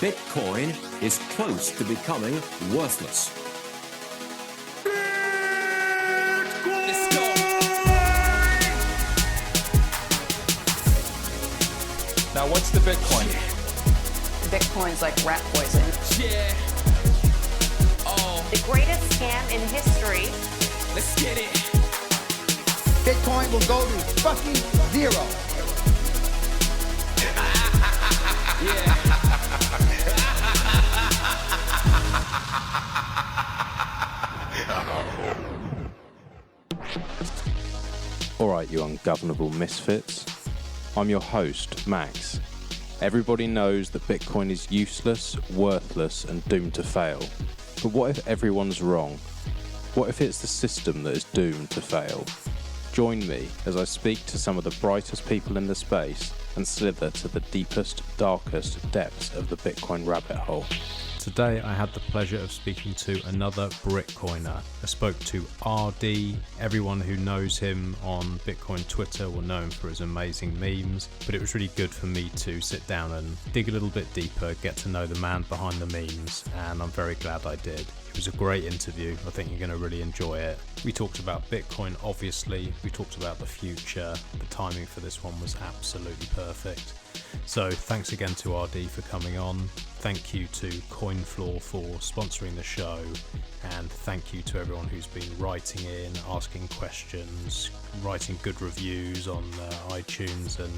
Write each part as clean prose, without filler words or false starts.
Bitcoin is close to becoming worthless. Let's go. Now, what's the Bitcoin? Bitcoin's like rat poison. Yeah. Oh, The greatest scam in history. let's get it. Bitcoin will go to fucking zero. Yeah. Alright, you ungovernable misfits. I'm your host, Max. Everybody knows that Bitcoin is useless, worthless, and doomed to fail. But what if everyone's wrong? What if it's the system that is doomed to fail? Join me as I speak to some of the brightest people in the space and slither to the deepest, darkest depths of the Bitcoin rabbit hole. Today I had the pleasure of speaking to another Bitcoiner. I spoke to RD. Everyone who knows him on Bitcoin Twitter will know him for his amazing memes, but it was really good for me to sit down and dig a little bit deeper, get to know the man behind the memes, and I'm very glad I did. It was a great interview. I think you're going to really enjoy it. We talked about Bitcoin, obviously. We talked about the future. The timing for this one was absolutely perfect. So thanks again to RD for coming on. Thank you to CoinFloor for sponsoring the show. And thank you to everyone who's been writing in, asking questions, writing good reviews on iTunes and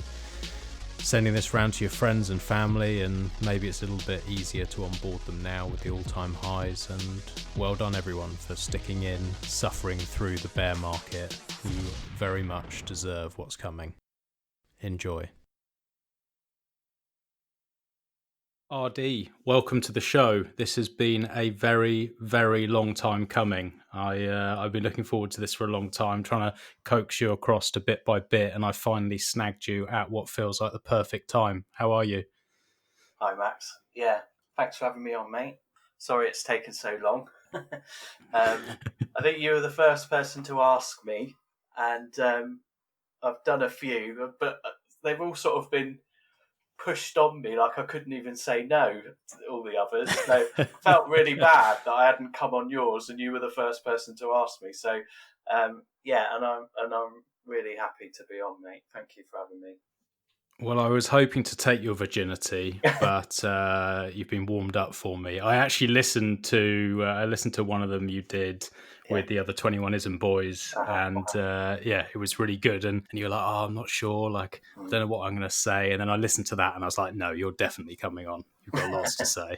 sending this round to your friends and family, and maybe it's a little bit easier to onboard them now with the all-time highs. And well done everyone for sticking in, suffering through the bear market. You very much deserve what's coming. Enjoy. RD, welcome to the show. This has been a very, very long time coming. I've been looking forward to this for a long time, trying to coax you across to bit by bit, and I finally snagged you at what feels like the perfect time. How are you? Hi, Max. Yeah, thanks for having me on, mate. Sorry it's taken so long. I think you were the first person to ask me, and I've done a few, but they've all sort of been pushed on me, like I couldn't even say no to all the others. So I felt really bad that I hadn't come on yours and you were the first person to ask me. So yeah, and I'm really happy to be on, mate. Thank you for having me. Well, I was hoping to take your virginity, but you've been warmed up for me. I actually listened to one of them you did with the other 21ism boys, and yeah, it was really good. And you're like, oh, I'm not sure, like I don't know what I'm going to say. And then I listened to that, and I was like, no, you're definitely coming on. You've got lots to say.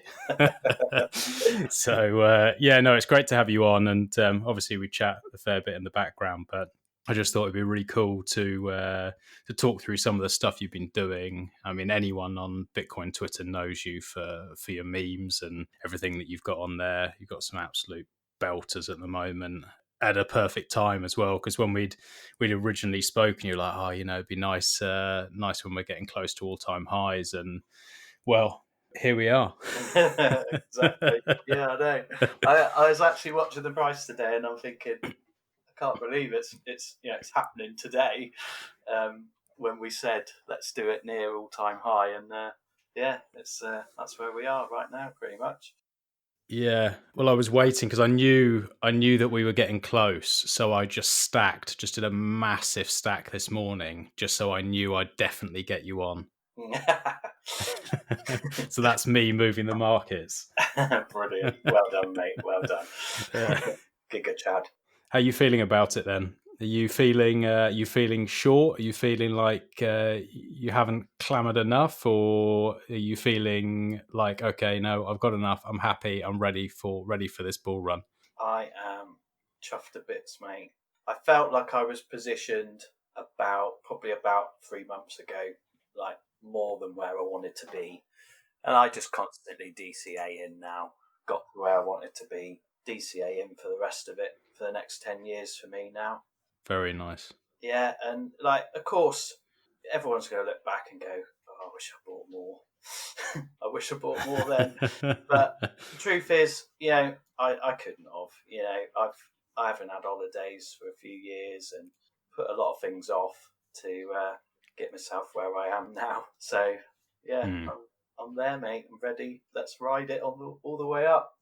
So yeah, no, it's great to have you on, and obviously we chat a fair bit in the background, but I just thought it'd be really cool to talk through some of the stuff you've been doing. I mean, anyone on Bitcoin Twitter knows you for your memes and everything that you've got on there. You've got some absolute belters at the moment, at a perfect time as well. Because when we'd originally spoken, you're like, oh, you know, it'd be nice when we're getting close to all time highs, and well, here we are. Exactly. Yeah, I know. I was actually watching the price today, and I'm thinking, can't believe it's happening today. When we said let's do it near all-time high, and yeah, it's that's where we are right now, pretty much. Yeah, well, I was waiting because I knew that we were getting close, so I just did a massive stack this morning, just so I knew I'd definitely get you on. So that's me moving the markets. Brilliant. Well done, mate. Well done. Giga Chad. How are you feeling about it then? Are you feeling short? Are you feeling like you haven't clamoured enough, or are you feeling like, okay, no, I've got enough, I'm happy, I'm ready for this bull run? I am chuffed to bits, mate. I felt like I was positioned probably about 3 months ago, like more than where I wanted to be, and I just constantly DCA in now. Got to where I wanted to be. DCA in for the rest of it for the next 10 years for me now. Very nice. Yeah, and like, of course, everyone's going to look back and go, oh, I wish I bought more. I wish I bought more then. But the truth is, you know, I couldn't have. You know, I haven't had holidays for a few years and put a lot of things off to get myself where I am now. So, yeah, I'm there, mate. I'm ready. Let's ride it all the way up.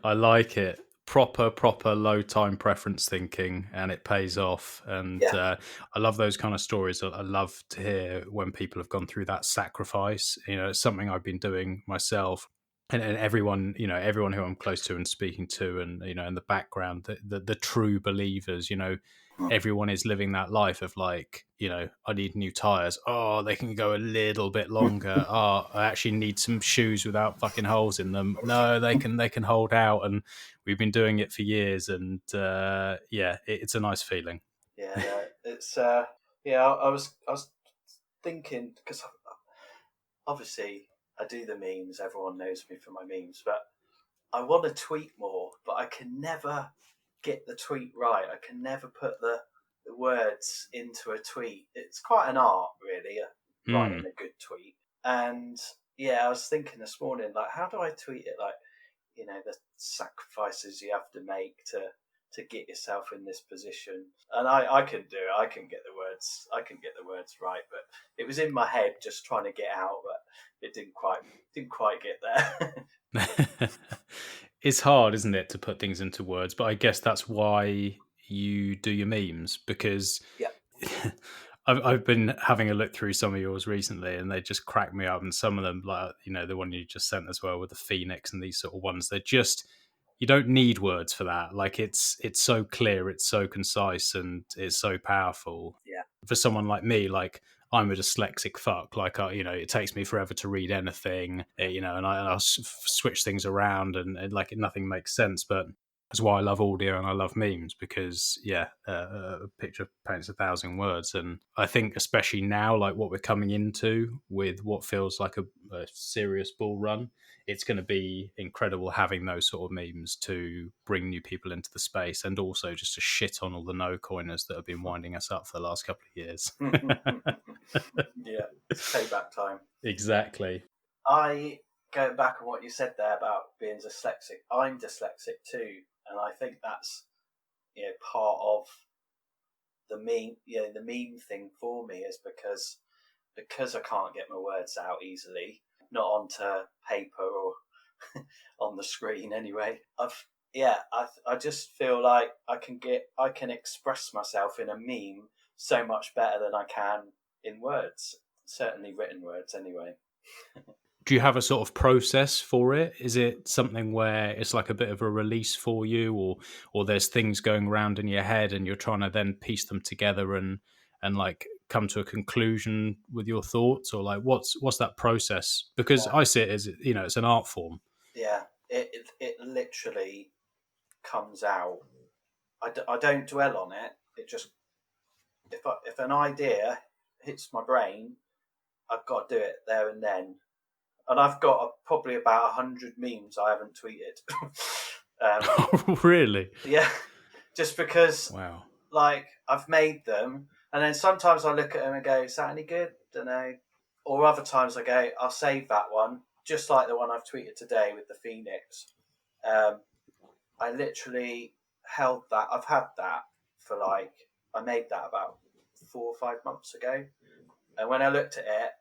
I like it. Proper low time preference thinking, and it pays off. And Yeah. I love those kind of stories. I love to hear when people have gone through that sacrifice. It's something I've been doing myself. And everyone, everyone who I'm close to and speaking to, and in the background, the true believers, everyone is living that life of like, I need new tires. Oh, they can go a little bit longer. Oh, I actually need some shoes without fucking holes in them. No, they can hold out. And we've been doing it for years. And it's a nice feeling. Yeah, no, it's I was thinking, because obviously I do the memes. Everyone knows me for my memes, but I want to tweet more, but I can never get the tweet right. I can never put the words into a tweet. It's quite an art, really, writing a good tweet. And yeah, I was thinking this morning, like, how do I tweet it? Like, the sacrifices you have to make to get yourself in this position. And I can do it. I can get the words right, but it was in my head just trying to get out, but it didn't quite get there. It's hard, isn't it, to put things into words? But I guess that's why you do your memes, because I've been having a look through some of yours recently, and they just crack me up. And some of them, like the one you just sent as well with the Phoenix and these sort of ones, they're just, you don't need words for that. Like it's so clear, it's so concise, and it's so powerful. Yeah. For someone like me, like I'm a dyslexic fuck. Like it takes me forever to read anything. And I'll switch things around, and like nothing makes sense. But that's why I love audio and I love memes, because a picture paints 1,000 words. And I think especially now, like what we're coming into with what feels like a serious bull run, it's going to be incredible having those sort of memes to bring new people into the space, and also just to shit on all the no-coiners that have been winding us up for the last couple of years. Yeah, it's payback time. Exactly. Going back on what you said there about being dyslexic, I'm dyslexic too, and I think that's part of the meme. The meme thing for me is because I can't get my words out easily, not onto paper or on the screen anyway. I just feel like I can express myself in a meme so much better than I can in words, certainly written words anyway. Do you have a sort of process for it? Is it something where it's like a bit of a release for you, or there's things going around in your head and you're trying to then piece them together and like come to a conclusion with your thoughts, or like what's that process? Because I see it as, it's an art form. Yeah, it literally comes out. I don't dwell on it. It just, if an idea hits my brain, I've got to do it there and then. And I've got probably about 100 memes I haven't tweeted. Really? Yeah, just because. Wow. Like, I've made them, and then sometimes I look at them and go, "Is that any good?" Don't know. Or other times I go, "I'll save that one," just like the one I've tweeted today with the Phoenix. I literally held that. I've had that for I made that about 4 or 5 months ago, and when I looked at it,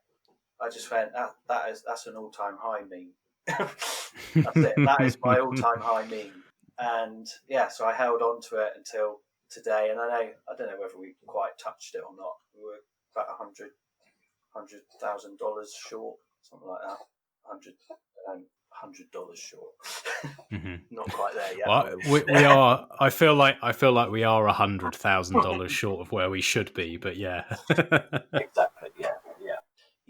I just went, that's an all-time high meme. That's it. That is my all-time high meme. And so I held on to it until today. And I don't know whether we quite touched it or not. We were about $100,000 short, something like that. $100 short. Mm-hmm. Not quite there yet. Well, we are. I feel like we are $100,000 short of where we should be. But yeah. Exactly.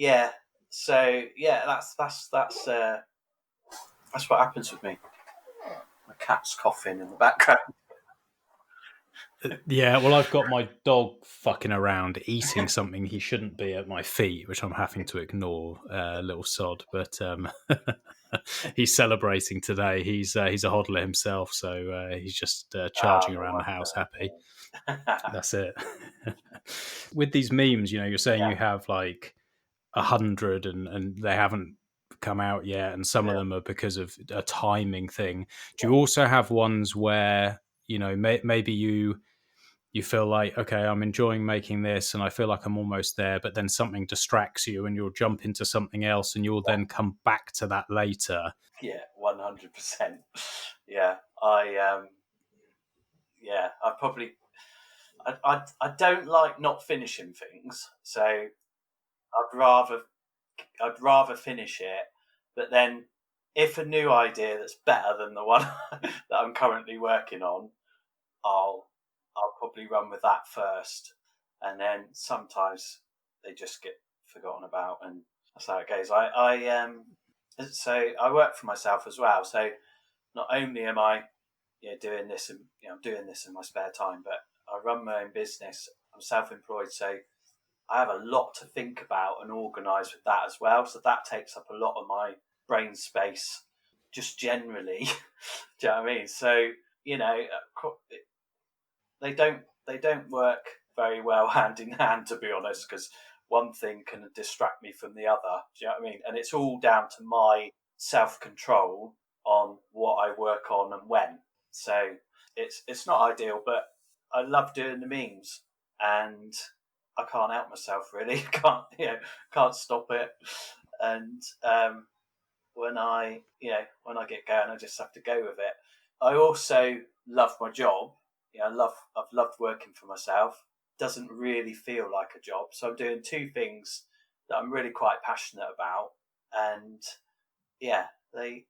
Yeah. So that's what happens with me. My cat's coughing in the background. Yeah, well, I've got my dog fucking around eating something he shouldn't be at my feet, which I'm having to ignore, little sod. But he's celebrating today. He's a hodler himself, so he's just charging around the house happy. That's it. With these memes, you're saying you have like 100 and they haven't come out yet, and some of them are because of a timing thing. Do you also have ones where maybe you you feel like, okay, I'm enjoying making this and I feel like I'm almost there, but then something distracts you and you'll jump into something else and you'll then come back to that later. Yeah, 100%. Yeah, I probably, I don't like not finishing things, so I'd rather finish it. But then, if a new idea that's better than the one that I'm currently working on, I'll probably run with that first, and then sometimes they just get forgotten about, and that's how it goes. So I work for myself as well. So not only am I doing this, and I'm doing this in my spare time, but I run my own business. I'm self-employed, so I have a lot to think about and organise with that as well. So that takes up a lot of my brain space, just generally. Do you know what I mean? So they don't work very well hand in hand, to be honest, because one thing can distract me from the other. Do you know what I mean? And it's all down to my self-control on what I work on and when. So it's not ideal, but I love doing the memes, and I can't help myself really. Can't stop it. And when I get going, I just have to go with it. I also love my job. I've loved working for myself. Doesn't really feel like a job, so I'm doing two things that I'm really quite passionate about. And they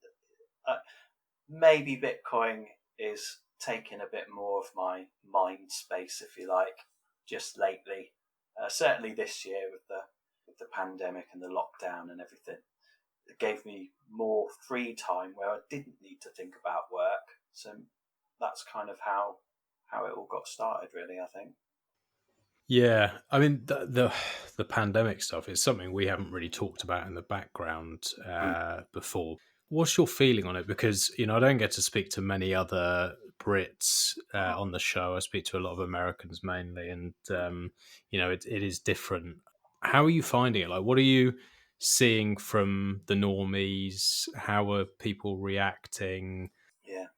maybe Bitcoin is taking a bit more of my mind space, if you like, just lately. Certainly this year with the pandemic and the lockdown and everything, it gave me more free time where I didn't need to think about work. So that's kind of how it all got started, really, I think. Yeah, I mean the pandemic stuff is something we haven't really talked about in the background before. What's your feeling on it? Because I don't get to speak to many other Brits on the show. I speak to a lot of Americans mainly, and it is different. How are you finding it? Like, what are you seeing from the normies? How are people reacting? Yeah.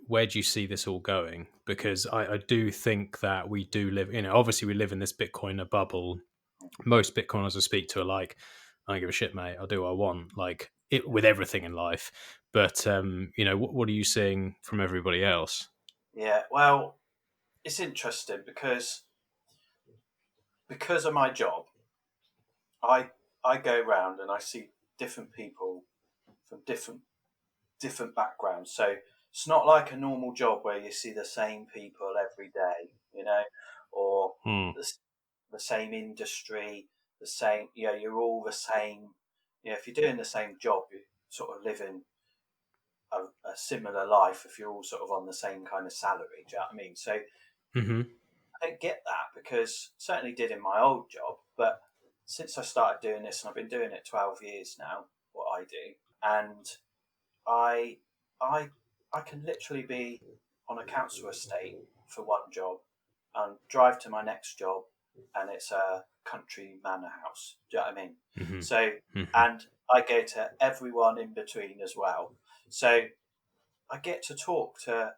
Where do you see this all going? Because I do think that we do live, obviously we live in this Bitcoiner bubble. Most Bitcoiners I speak to are like, I don't give a shit, mate. I'll do what I want, like it with everything in life. But, what are you seeing from everybody else? Yeah, well, it's interesting because of my job, I go around and I see different people from different backgrounds. So it's not like a normal job where you see the same people every day, or the same industry, the same. You're all the same. If you're doing the same job, you're sort of living a similar life. If you're all sort of on the same kind of salary, do you know what I mean? So Mm-hmm. I don't get that, because certainly did in my old job, but since I started doing this, and I've been doing it 12 years now, what I do, and I I I can literally be on a council estate for one job and drive to my next job, and it's a country manor house. Do you know what I mean? Mm-hmm. So, Mm-hmm. and I go to everyone in between as well. So I get to talk to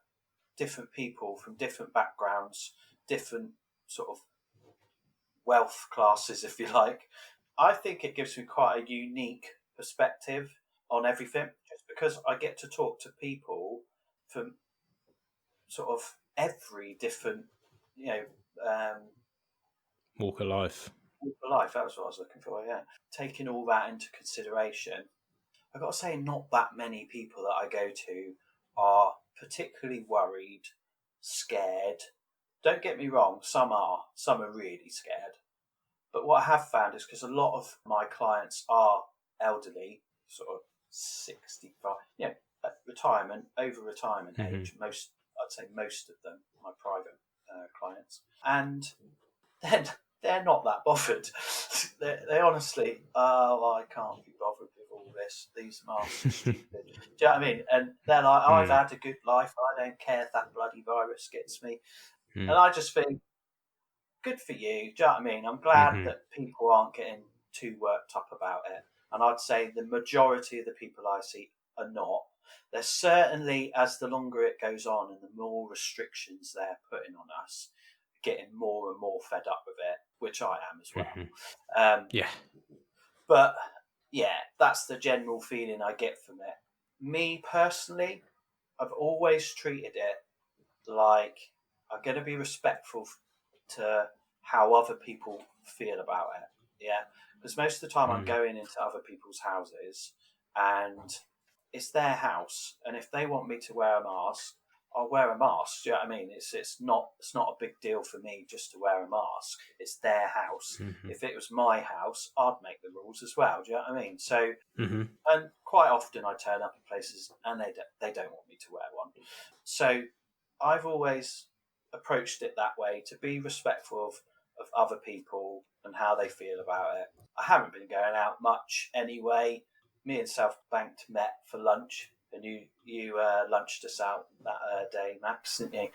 different people from different backgrounds, different sort of wealth classes, if you like. I think it gives me quite a unique perspective on everything, just because I get to talk to people from sort of every different, Walk of life. walk of life. That was what I was looking for. Yeah, taking all that into consideration, I've got to say, not that many people that I go to are particularly worried, scared. Don't get me wrong, some are really scared. But what I have found is, because a lot of my clients are elderly, sort of 65, at retirement, over retirement age. I'd say most of them, my private clients, and then they're not that bothered. they honestly, I can't be bothered with all this. These masks are stupid. Do you know what I mean? And they're like, I've had a good life. I don't care if that bloody virus gets me. And I just think, good for you. Do you know what I mean? I'm glad that people aren't getting too worked up about it. And I'd say the majority of the people I see are not. They're certainly, as the longer it goes on and the more restrictions they're putting on us, getting more and more fed up with it, which I am as well. Yeah. But yeah, that's the general feeling I get from it. Me personally, I've always treated it like I'm going to be respectful to how other people feel about it. Yeah, because most of the time I'm going into other people's houses and it's their house, and if they want me to wear a mask, I'll wear a mask. Do you know what I mean? It's not a big deal for me just to wear a mask. It's their house. If it was my house, I'd make the rules as well. Do you know what I mean? So, and quite often I turn up in places and they don't want me to wear one. So, I've always approached it that way, to be respectful of other people and how they feel about it. I haven't been going out much anyway. Me and South Bank met for lunch, and you lunched us out that day, Max, didn't you?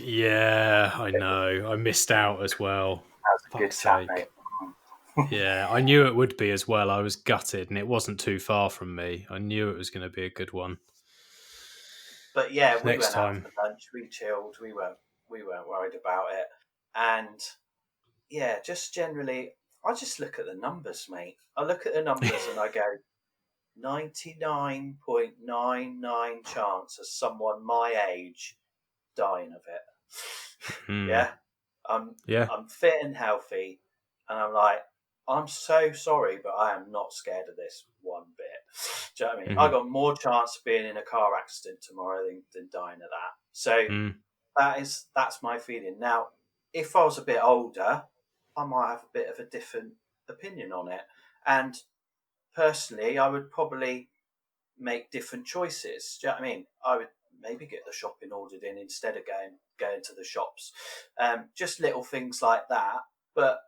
Yeah, I know. I missed out as well. That was a good chat, mate. Yeah, I knew it would be as well. I was gutted, and it wasn't too far from me. I knew it was going to be a good one. But yeah, we Next went out time. for lunch. We chilled. We weren't worried about it. And yeah, just generally, I just look at the numbers, mate. I look at the numbers and I go, 99.99 chance of someone my age dying of it. Yeah. I'm fit and healthy, and I'm like, I'm so sorry, but I am not scared of this one bit. Do you know what I mean? I got more chance of being in a car accident tomorrow than dying of that. So that's my feeling. Now, if I was a bit older, I might have a bit of a different opinion on it. And personally, I would probably make different choices. Do you know what I mean? I would maybe get the shopping ordered in instead of going to the shops. Just little things like that. But,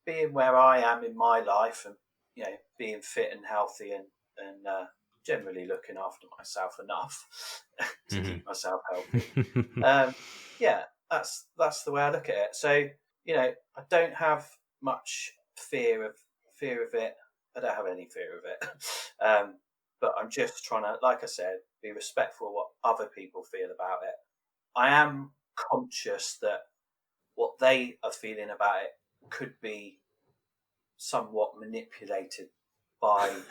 being where I am in my life and, being fit and healthy and generally looking after myself enough to keep myself healthy. That's the way I look at it. So, I don't have much fear of it. I don't have any fear of it. But I'm just trying to, like I said, be respectful of what other people feel about it. I am conscious that what they are feeling about it could be somewhat manipulated by,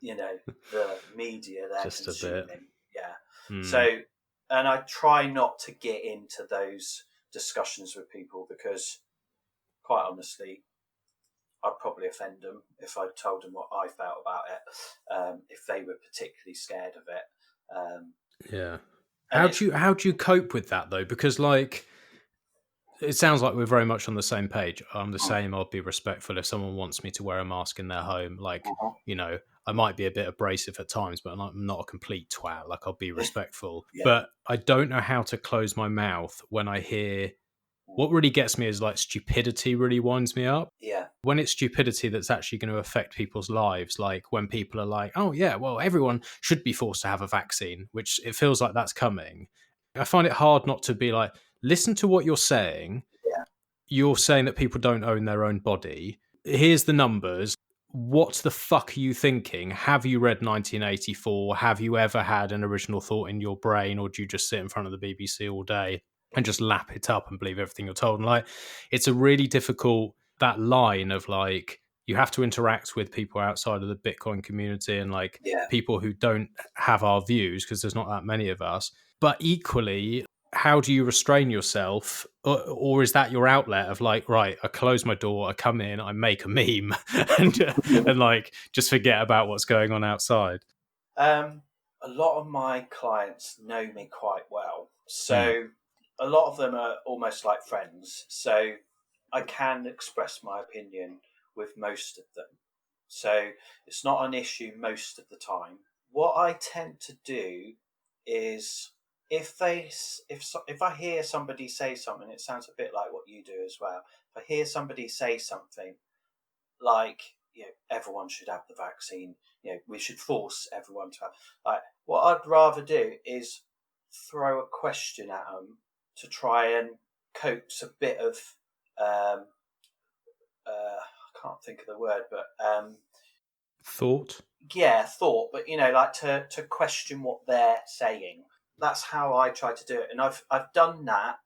the media they're Just consuming. a bit. Yeah. So, and I try not to get into those discussions with people because, quite honestly, I'd probably offend them if I told them what I felt about it, if they were particularly scared of it. Yeah. How do you cope with that though? Because it sounds like we're very much on the same page. I'm the same. I'll be respectful if someone wants me to wear a mask in their home. I might be a bit abrasive at times, but I'm not a complete twat. I'll be respectful. Yeah. But I don't know how to close my mouth when I hear. What really gets me is stupidity really winds me up. Yeah. When it's stupidity that's actually going to affect people's lives, like when people are like, oh yeah, well, everyone should be forced to have a vaccine, which it feels like that's coming. I find it hard not to be like, listen to what you're saying. Yeah. You're saying that people don't own their own body. Here's the numbers. What the fuck are you thinking? Have you read 1984? Have you ever had an original thought in your brain, or do you just sit in front of the BBC all day and just lap it up and believe everything you're told? And it's a really difficult, that line of you have to interact with people outside of the Bitcoin community and people who don't have our views, because there's not that many of us. But equally, how do you restrain yourself? Or is that your outlet of right, I close my door, I come in, I make a meme and just forget about what's going on outside? A lot of my clients know me quite well. So a lot of them are almost like friends. So I can express my opinion with most of them. So it's not an issue most of the time. What I tend to do is if I hear somebody say something, it sounds a bit like what you do as well. If I hear somebody say something like, everyone should have the vaccine, we should force everyone to have, what I'd rather do is throw a question at them to try and coax a bit of, I can't think of the word, but thought. Yeah, thought, but to question what they're saying. That's how I try to do it, and I've done that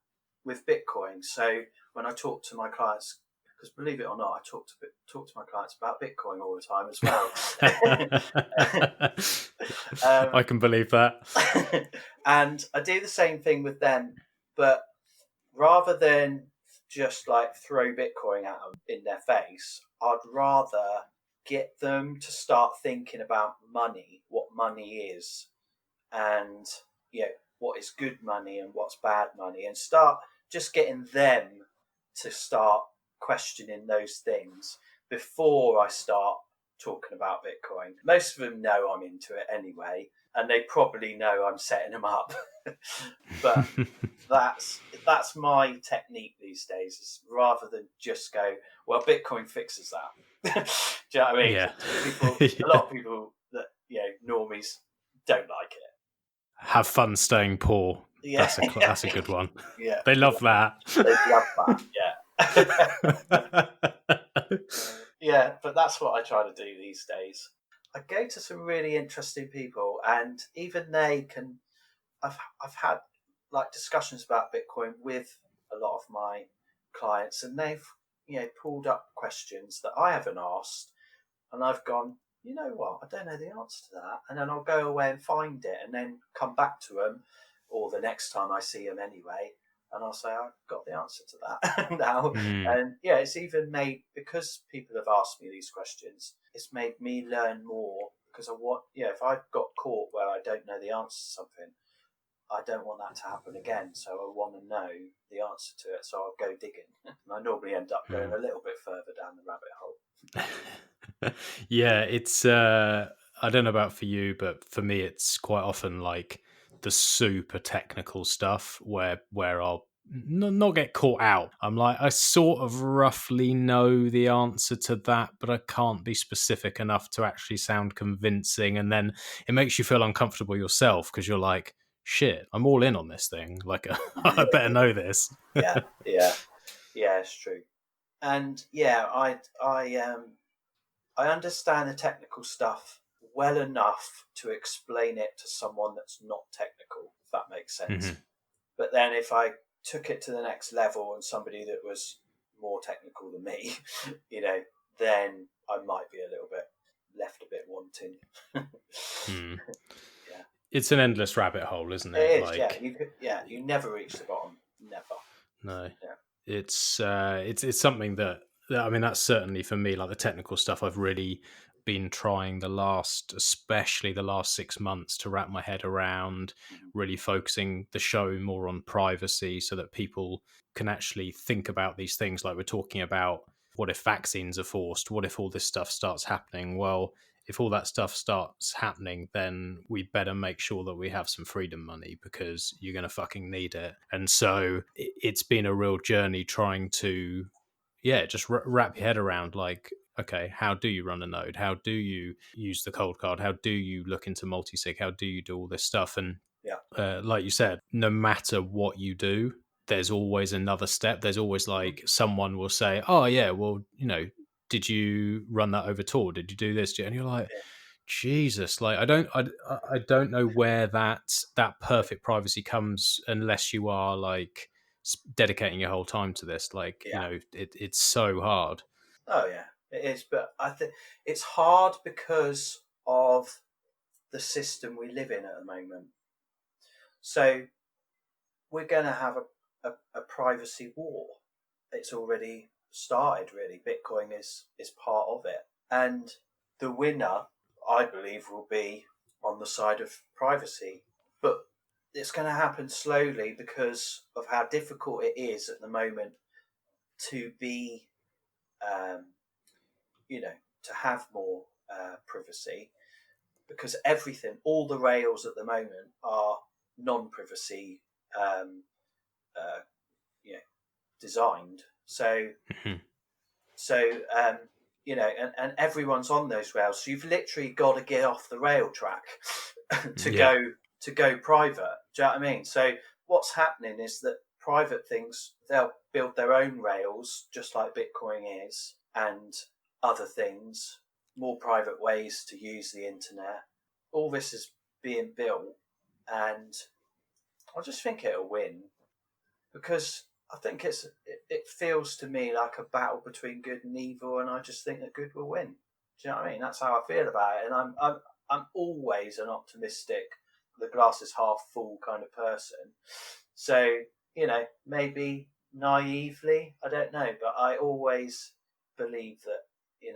with Bitcoin. So when I talk to my clients, because believe it or not, I talk to my clients about Bitcoin all the time as well. I can believe that. And I do the same thing with them, but rather than just like throw Bitcoin at them in their face, I'd rather get them to start thinking about money, what money is, and what is good money and what's bad money, and start just getting them to start questioning those things before I start talking about Bitcoin. Most of them know I'm into it anyway, and they probably know I'm setting them up. But that's my technique these days, is rather than just go, well, Bitcoin fixes that. Do you know what I mean? Yeah. A lot of people that normies don't like it. Have fun staying poor. Yeah. That's a good one. Yeah, They love that. they love that. Yeah. Yeah, but that's what I try to do these days. I go to some really interesting people, and even they can. I've had like discussions about Bitcoin with a lot of my clients, and they've pulled up questions that I haven't asked, and I've gone, you know what, I don't know the answer to that, and then I'll go away and find it, and then come back to them, or the next time I see them anyway, and I'll say I've got the answer to that now. And it's even made, because people have asked me these questions, it's made me learn more, because I want, if I got caught where I don't know the answer to something, I don't want that to happen again. So I want to know the answer to it. So I'll go digging. And I normally end up going a little bit further down the rabbit hole. Yeah, it's I don't know about for you, but for me it's quite often like the super technical stuff where I'll not get caught out. I'm like, I sort of roughly know the answer to that, but I can't be specific enough to actually sound convincing, and then it makes you feel uncomfortable yourself, because you're like, shit, I'm all in on this thing. Like, I better know this. Yeah, it's true. And I understand the technical stuff well enough to explain it to someone that's not technical, if that makes sense. Mm-hmm. But then if I took it to the next level and somebody that was more technical than me, then I might be a little bit left a bit wanting. Yeah. It's an endless rabbit hole, isn't it? It is, you never reach the bottom. Never. No. Yeah. It's something that, I mean, that's certainly for me, like the technical stuff I've really been trying especially the last 6 months, to wrap my head around, really focusing the show more on privacy so that people can actually think about these things. Like we're talking about, what if vaccines are forced? What if all this stuff starts happening? Well, if all that stuff starts happening, then we better make sure that we have some freedom money, because you're going to fucking need it. And so it's been a real journey trying to, just wrap your head around, like, okay, how do you run a node? How do you use the cold card? How do you look into multi-sig? How do you do all this stuff? And like you said, no matter what you do, there's always another step. There's always like someone will say, oh yeah, well, did you run that over Tor? Did you do this? And you're like, Jesus, like I don't know where that perfect privacy comes unless you are like dedicating your whole time to this. Like, it's so hard. Oh yeah, it is. But I think it's hard because of the system we live in at the moment. So we're going to have a privacy war. It's already started, really. Bitcoin is part of it. And the winner, I believe, will be on the side of privacy. But it's going to happen slowly because of how difficult it is at the moment to be, to have more privacy, because everything, all the rails at the moment are non-privacy designed. So, and everyone's on those rails. So you've literally got to get off the rail track to go private. Do you know what I mean? So what's happening is that private things, they'll build their own rails, just like Bitcoin is, and other things, more private ways to use the internet. All this is being built, and I just think it'll win, because I think it feels to me like a battle between good and evil, and I just think that good will win. Do you know what I mean? That's how I feel about it, and I'm always an optimistic, the glass is half full kind of person. So maybe naively, I don't know, but I always believe that it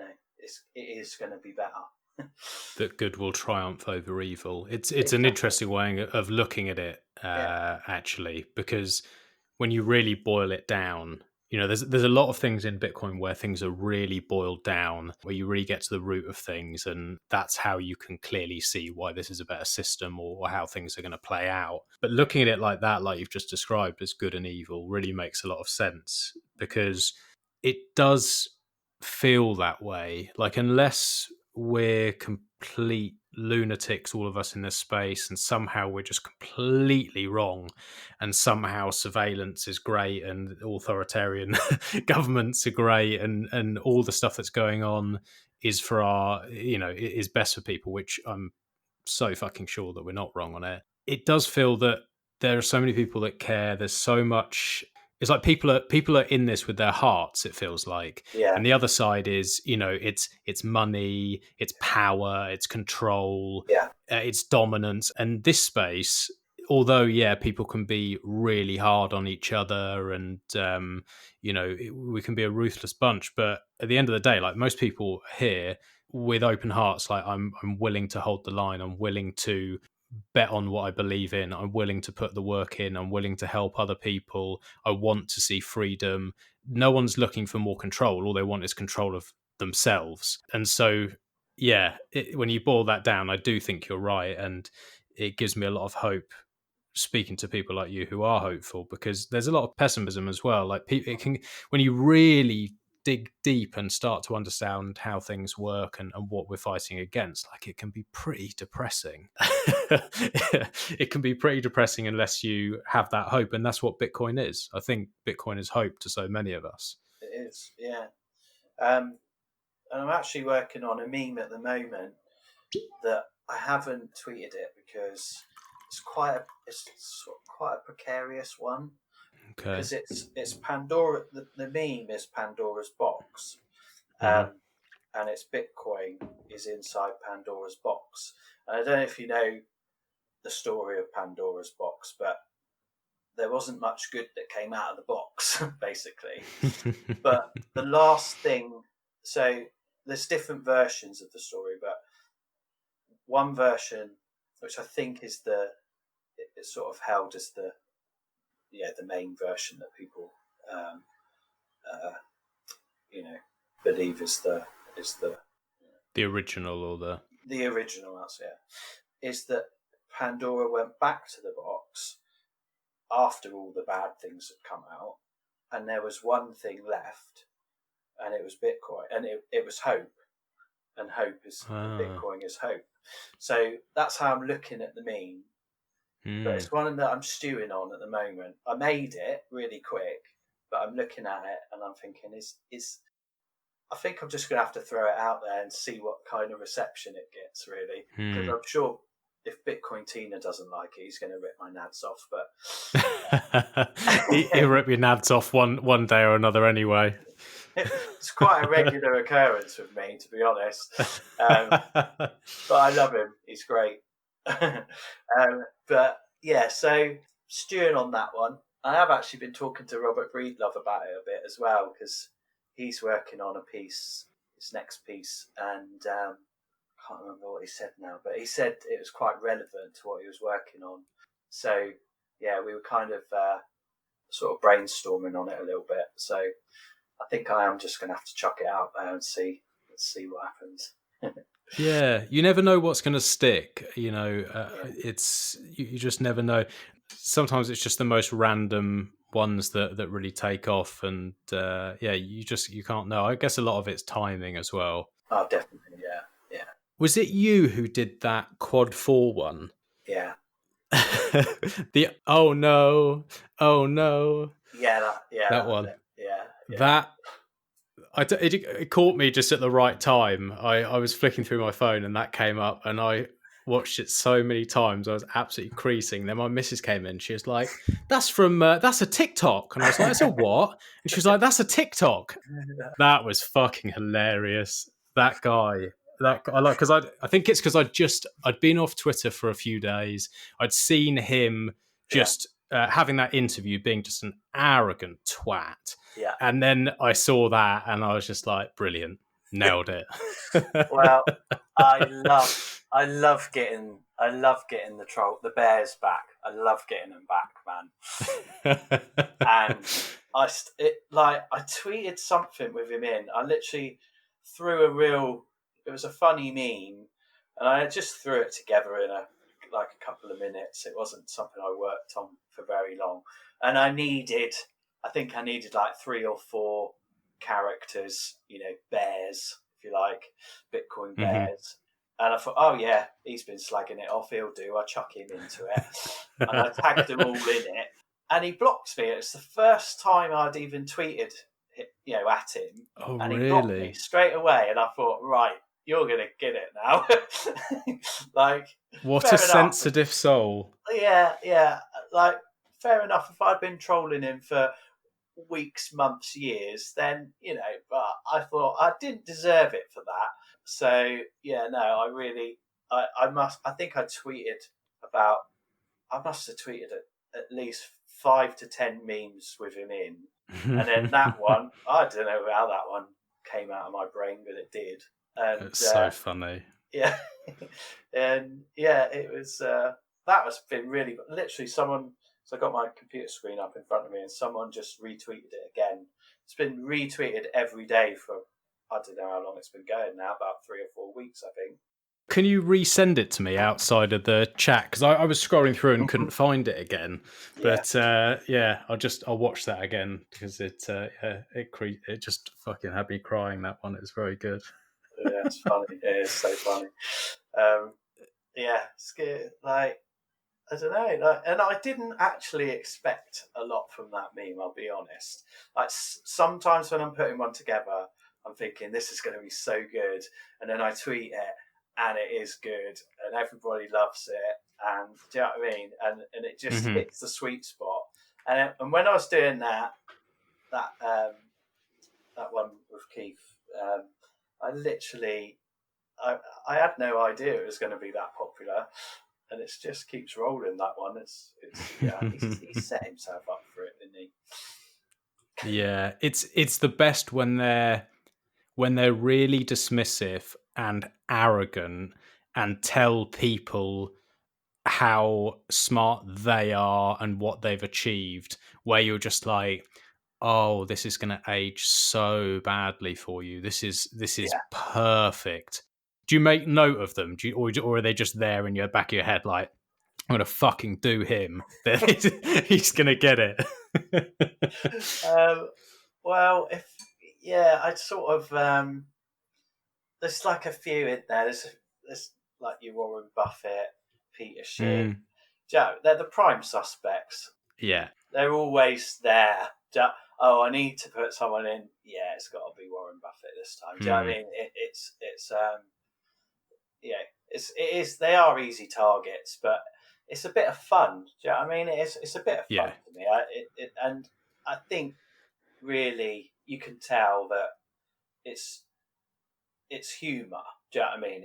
is going to be better. That good will triumph over evil. It's an Exactly. interesting way of looking at it, actually, because when you really boil it down, there's a lot of things in Bitcoin where things are really boiled down, where you really get to the root of things, and that's how you can clearly see why this is a better system or how things are going to play out. But looking at it like that, like you've just described as good and evil, really makes a lot of sense, because it does feel that way. Like, unless we're complete lunatics, all of us in this space, and somehow we're just completely wrong, and somehow surveillance is great and authoritarian governments are great, and all the stuff that's going on is for our, is best for people, which I'm so fucking sure that we're not wrong on it. It does feel that there are so many people that care. There's so much. It's like people are in this with their hearts, it feels like. Yeah. And the other side is, it's money, it's power, it's control, it's dominance. And this space, although, people can be really hard on each other, and, we can be a ruthless bunch. But at the end of the day, like, most people here with open hearts, like, I'm willing to hold the line. I'm willing to bet on what I believe in. I'm willing to put the work in. I'm willing to help other people. I want to see freedom. No one's looking for more control. All they want is control of themselves. And so, when you boil that down, I do think you're right. And it gives me a lot of hope speaking to people like you who are hopeful, because there's a lot of pessimism as well. Like, it can, when you really dig deep and start to understand how things work and what we're fighting against, like, it can be pretty depressing. It can be pretty depressing unless you have that hope, and that's what Bitcoin is. I think Bitcoin is hope to so many of us. It is, yeah. And I'm actually working on a meme at the moment that I haven't tweeted it because it's quite a precarious one. Okay. Because it's Pandora. The meme is Pandora's box, Mhm. and it's Bitcoin is inside Pandora's box. And I don't know if you know the story of Pandora's box, but there wasn't much good that came out of the box, basically. But the last thing, so there's different versions of the story, but one version, which I think is it's sort of held as the main version that people believe is the original, or the original answer, is that Pandora went back to the box after all the bad things had come out, and there was one thing left, and it was Bitcoin, and it was hope, and hope is Bitcoin is hope. So that's how I'm looking at the meme. But it's one that I'm stewing on at the moment. I made it really quick, but I'm looking at it and I'm thinking, I think I'm just going to have to throw it out there and see what kind of reception it gets, really. Because I'm sure if Bitcoin Tina doesn't like it, he's going to rip my nads off. But he'll rip your nads off one day or another anyway. It's quite a regular occurrence with me, to be honest. But I love him. He's great. But yeah, so stewing on that one. I have actually been talking to Robert Breedlove about it a bit as well, because he's working on a piece, his next piece, and I can't remember what he said now, but he said it was quite relevant to what he was working on. So yeah, we were kind of sort of brainstorming on it a little bit. So I think I am just going to have to chuck it out there and see what happens. Yeah, you never know what's going to stick. It's you just never know. Sometimes it's just the most random ones that really take off, and you can't know. I guess a lot of it's timing as well. Oh, definitely, yeah. Was it you who did that quad 4 one? Yeah. The oh no. Yeah, that one. Yeah. That. It caught me just at the right time. I was flicking through my phone and that came up, and I watched it so many times. I was absolutely creasing. Then my missus came in. She was like, "That's from that's a TikTok," and I was like, "That's a what?" And she was like, "That's a TikTok." That was fucking hilarious. That guy. I like because I think it's because I'd been off Twitter for a few days. I'd seen him just having that interview being just an arrogant twat. Yeah. And then I saw that and I was just like, brilliant. Nailed it. Well, I love getting the bears back. I love getting them back, man. And I tweeted something with him in. I literally threw it was a funny meme, and I just threw it together in a couple of minutes. It wasn't something I worked on for very long, and I think I needed like 3 or 4 characters, bears, if you like, Bitcoin bears. And I thought, oh yeah, he's been slagging it off. He'll do. I chuck him into it, and I tagged them all in it. And he blocked me. It's the first time I'd even tweeted, at him. Oh, and he really? blocked me straight away. And I thought, right, you're gonna get it now. What fair a enough. sensitive soul. Yeah. Like, fair enough. If I'd been trolling him for weeks, months, years, then but I thought I didn't deserve it for that. So yeah, no, I think I must have tweeted at least 5 to 10 memes with him in, and then that one, I don't know how that one came out of my brain, but it did. And It's so funny. Yeah, and yeah, it was that was been really literally someone. So I got my computer screen up in front of me, and someone just retweeted it again. It's been retweeted every day for I don't know how long it's been going now, about 3 or 4 weeks, I think. Can you resend it to me outside of the chat? Because I was scrolling through and couldn't find it again. But I'll watch that again because it just fucking had me crying. That one, it was very good. Yeah, it's funny. It is so funny. It's good. Like, I don't know, and I didn't actually expect a lot from that meme, I'll be honest. Like, sometimes when I'm putting one together, I'm thinking this is going to be so good, and then I tweet it, and it is good, and everybody loves it, and do you know what I mean? And it just hits the sweet spot. And when I was doing that one with Keith, I had no idea it was going to be that popular. And it just keeps rolling, that one. He set himself up for it, didn't he? Yeah, it's the best when they're really dismissive and arrogant and tell people how smart they are and what they've achieved, where you're just like, oh, this is going to age so badly for you. This is perfect. Do you make note of them? Or are they just there in your back of your head like, I'm going to fucking do him. He's going to get it. I'd sort of... there's like a few in there. There's like your Warren Buffett, Peter Schiff. They're the prime suspects. Yeah. They're always there. I need to put someone in. Yeah, it's got to be Warren Buffett this time. Do you know what I mean? They are easy targets, but it's a bit of fun. Do you know what I mean? It's a bit of fun for me. And I think really you can tell that it's humour. Do you know what I mean?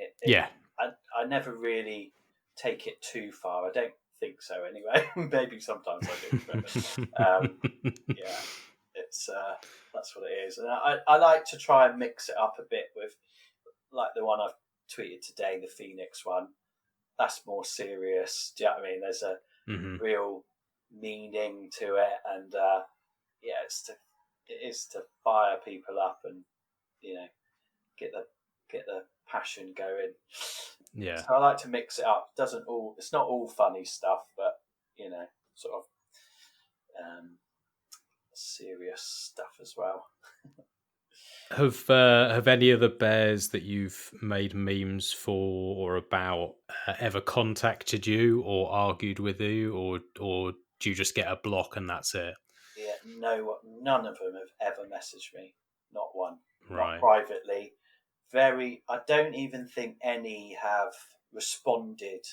I never really take it too far. I don't think so anyway. Maybe sometimes I do, but it's that's what it is. And I like to try and mix it up a bit with, like, the one I've tweeted today, the Phoenix one. That's more serious. Do you know what I mean? There's a real meaning to it, and it is to fire people up and get the passion going. Yeah. So I like to mix it up. It's not all funny stuff, but sort of serious stuff as well. Have any of the bears that you've made memes for or about ever contacted you or argued with you, or do you just get a block and that's it? Yeah, no, none of them have ever messaged me. Not one. Right. Not privately. I don't even think any have responded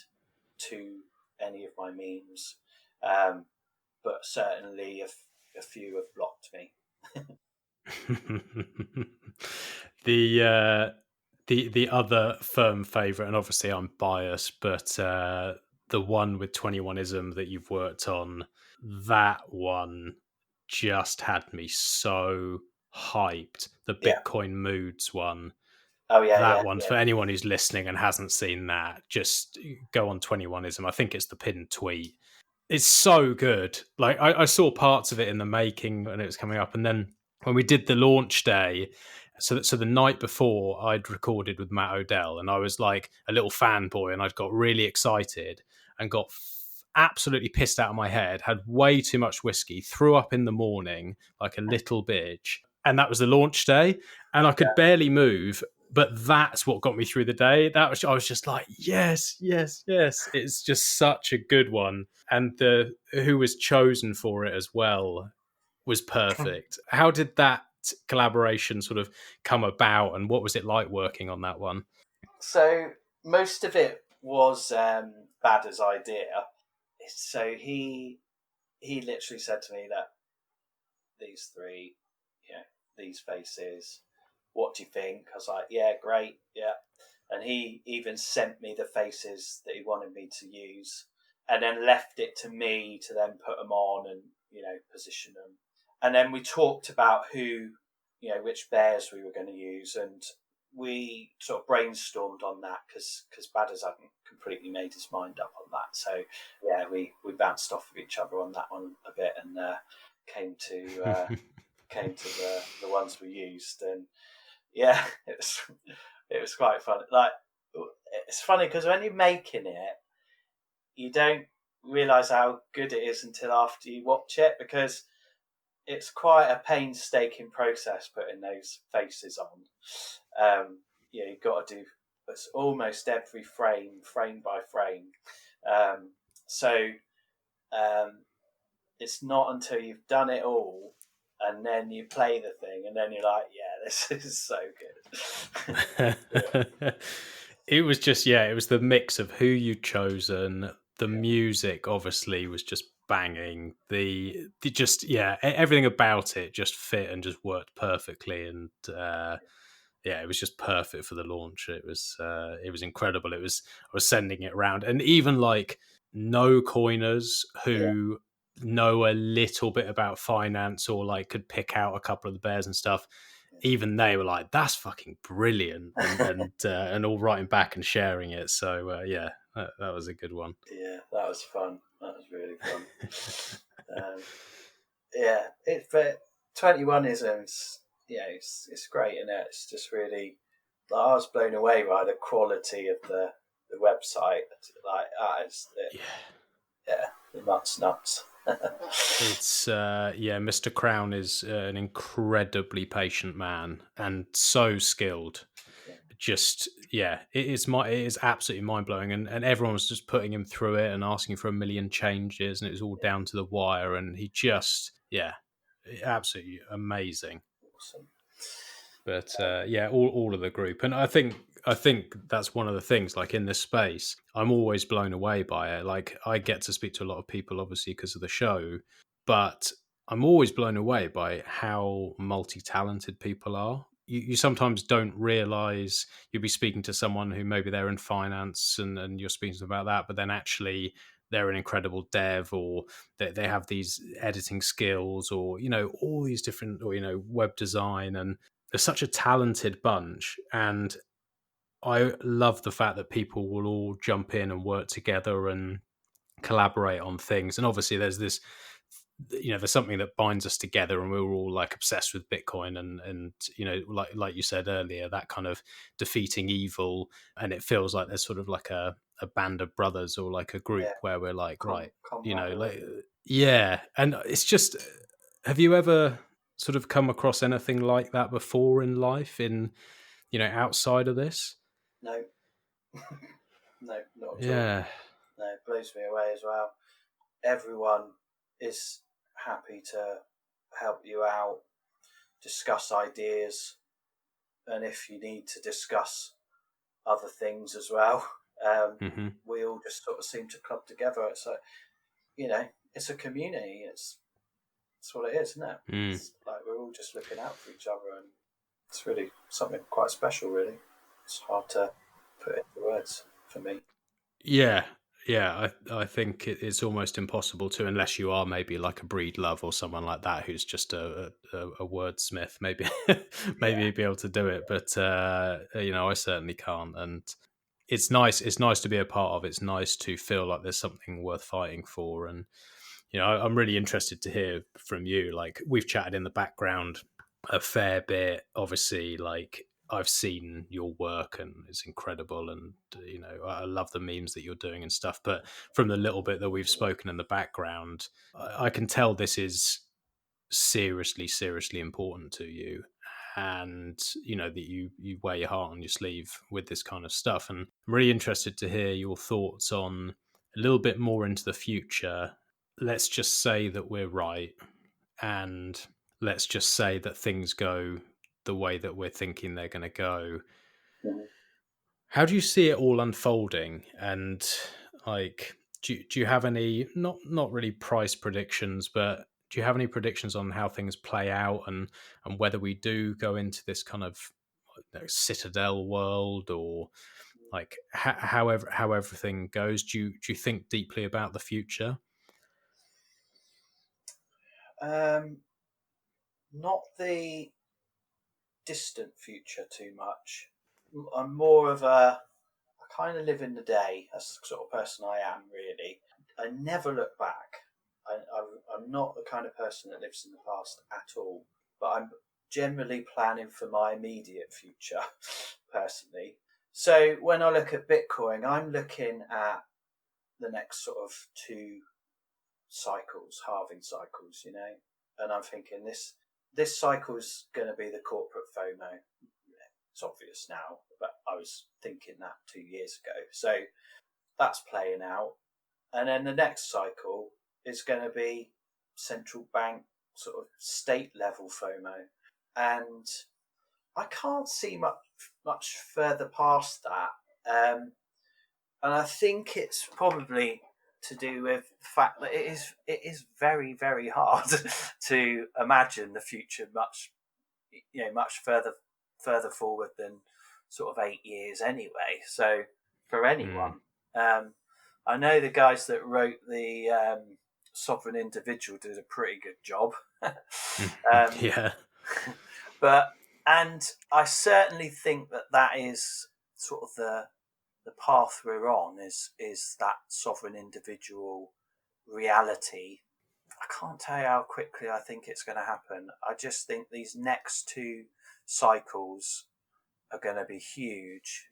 to any of my memes, but certainly a few have blocked me. The other firm favourite, and obviously I'm biased, but the one with 21ism that you've worked on, that one just had me so hyped. The Yeah. Bitcoin Moods one. Oh yeah, That yeah, one, yeah. for anyone who's listening and hasn't seen that, just go on 21ism. I think it's the pinned tweet. It's so good. Like I saw parts of it in the making when it was coming up, and then when we did the launch day, so the night before, I'd recorded with Matt Odell, and I was like a little fanboy, and I'd got really excited and got absolutely pissed out of my head. Had way too much whiskey, threw up in the morning like a little bitch, and that was the launch day, and I could barely move. But that's what got me through the day. I was just like, yes, yes, yes. It's just such a good one, and the who was chosen for it as well was perfect. How did that collaboration sort of come about, and what was it like working on that one? So most of it was Badder's idea. So he literally said to me that these three, these faces, what do you think? I was like, yeah, great, yeah. And he even sent me the faces that he wanted me to use, and then left it to me to then put them on and position them. And then we talked about which bears we were going to use, and we sort of brainstormed on that because Badders hadn't completely made his mind up on that. So yeah, we bounced off of each other on that one a bit, and came to the ones we used. And yeah, it was quite fun. Like, it's funny because when you're making it, you don't realise how good it is until after you watch it, because it's quite a painstaking process putting those faces on. You've got to do almost every frame by frame. It's not until you've done it all and then you play the thing and then you're like, yeah, this is so good. It was just, it was the mix of who you'd chosen. The music obviously was just banging. Everything about it just fit and just worked perfectly. And it was just perfect for the launch. It was incredible. I was sending it around, and even like no coiners who know a little bit about finance or like could pick out a couple of the bears and stuff, even they were like, that's fucking brilliant, and all writing back and sharing it. So that was a good one. Yeah, that was fun. That was really fun. For 21isms, it's great, and it's just really, I was blown away by the quality of the website. Like that is it. Nuts. It's Mr. Crown is an incredibly patient man and so skilled. Just it is absolutely mind blowing, and everyone was just putting him through it and asking for a million changes, and it was all down to the wire, and he just absolutely amazing. Awesome. But all of the group, and I think that's one of the things. Like in this space, I'm always blown away by it. Like I get to speak to a lot of people, obviously because of the show, but I'm always blown away by how multi-talented people are. You sometimes don't realize you'll be speaking to someone who maybe they're in finance and you're speaking to them about that, but then actually they're an incredible dev, or they have these editing skills, or all these different, or web design, and they're such a talented bunch. And I love the fact that people will all jump in and work together and collaborate on things. And obviously there's this, there's something that binds us together, and we're all like obsessed with Bitcoin, and like you said earlier, that kind of defeating evil. And it feels like there's sort of like a band of brothers, or like a group where we're like, and it's just, have you ever sort of come across anything like that before in life, in outside of this? No. No, not at all. No, it blows me away as well. Everyone is happy to help you out, discuss ideas, and if you need to discuss other things as well, We all just sort of seem to club together. It's like, it's a community. It's what it is, isn't it? It's like we're all just looking out for each other, and it's really something quite special, really. It's hard to put into words for me. Yeah, yeah. I think it's almost impossible to, unless you are maybe like a Breedlove or someone like that who's just a wordsmith. Maybe you'd be able to do it, but I certainly can't. And it's nice. It's nice to be a part of. It's nice to feel like there's something worth fighting for. And I'm really interested to hear from you. Like, we've chatted in the background a fair bit. Obviously, like, I've seen your work and it's incredible, and I love the memes that you're doing and stuff. But from the little bit that we've spoken in the background, I can tell this is seriously important to you, and that you wear your heart on your sleeve with this kind of stuff. And I'm really interested to hear your thoughts on a little bit more into the future. Let's just say that we're right, and let's just say that things go the way that we're thinking they're going to go. How do you see it all unfolding? And like, do you have any, not really price predictions, but do you have any predictions on how things play out, and whether we do go into this kind of citadel world, or like how everything goes? Do you think deeply about the future? Not the distant future too much. I'm more of I kind of live in the day. That's the sort of person I am, really. I never look back. I'm not the kind of person that lives in the past at all, but I'm generally planning for my immediate future, personally. So when I look at Bitcoin, I'm looking at the next sort of 2 cycles, halving cycles, and I'm thinking this cycle is going to be the corporate FOMO. It's obvious now, but I was thinking that 2 years ago. So that's playing out. And then the next cycle is going to be central bank sort of state level FOMO. And I can't see much further past that. And I think it's probably to do with the fact that it is very, very hard to imagine the future much further forward than sort of 8 years anyway. So for anyone, I know the guys that wrote the Sovereign Individual did a pretty good job. Yeah. And I certainly think that is sort of the path we're on is that sovereign individual reality. I can't tell you how quickly I think it's going to happen. I just think these next 2 cycles are going to be huge,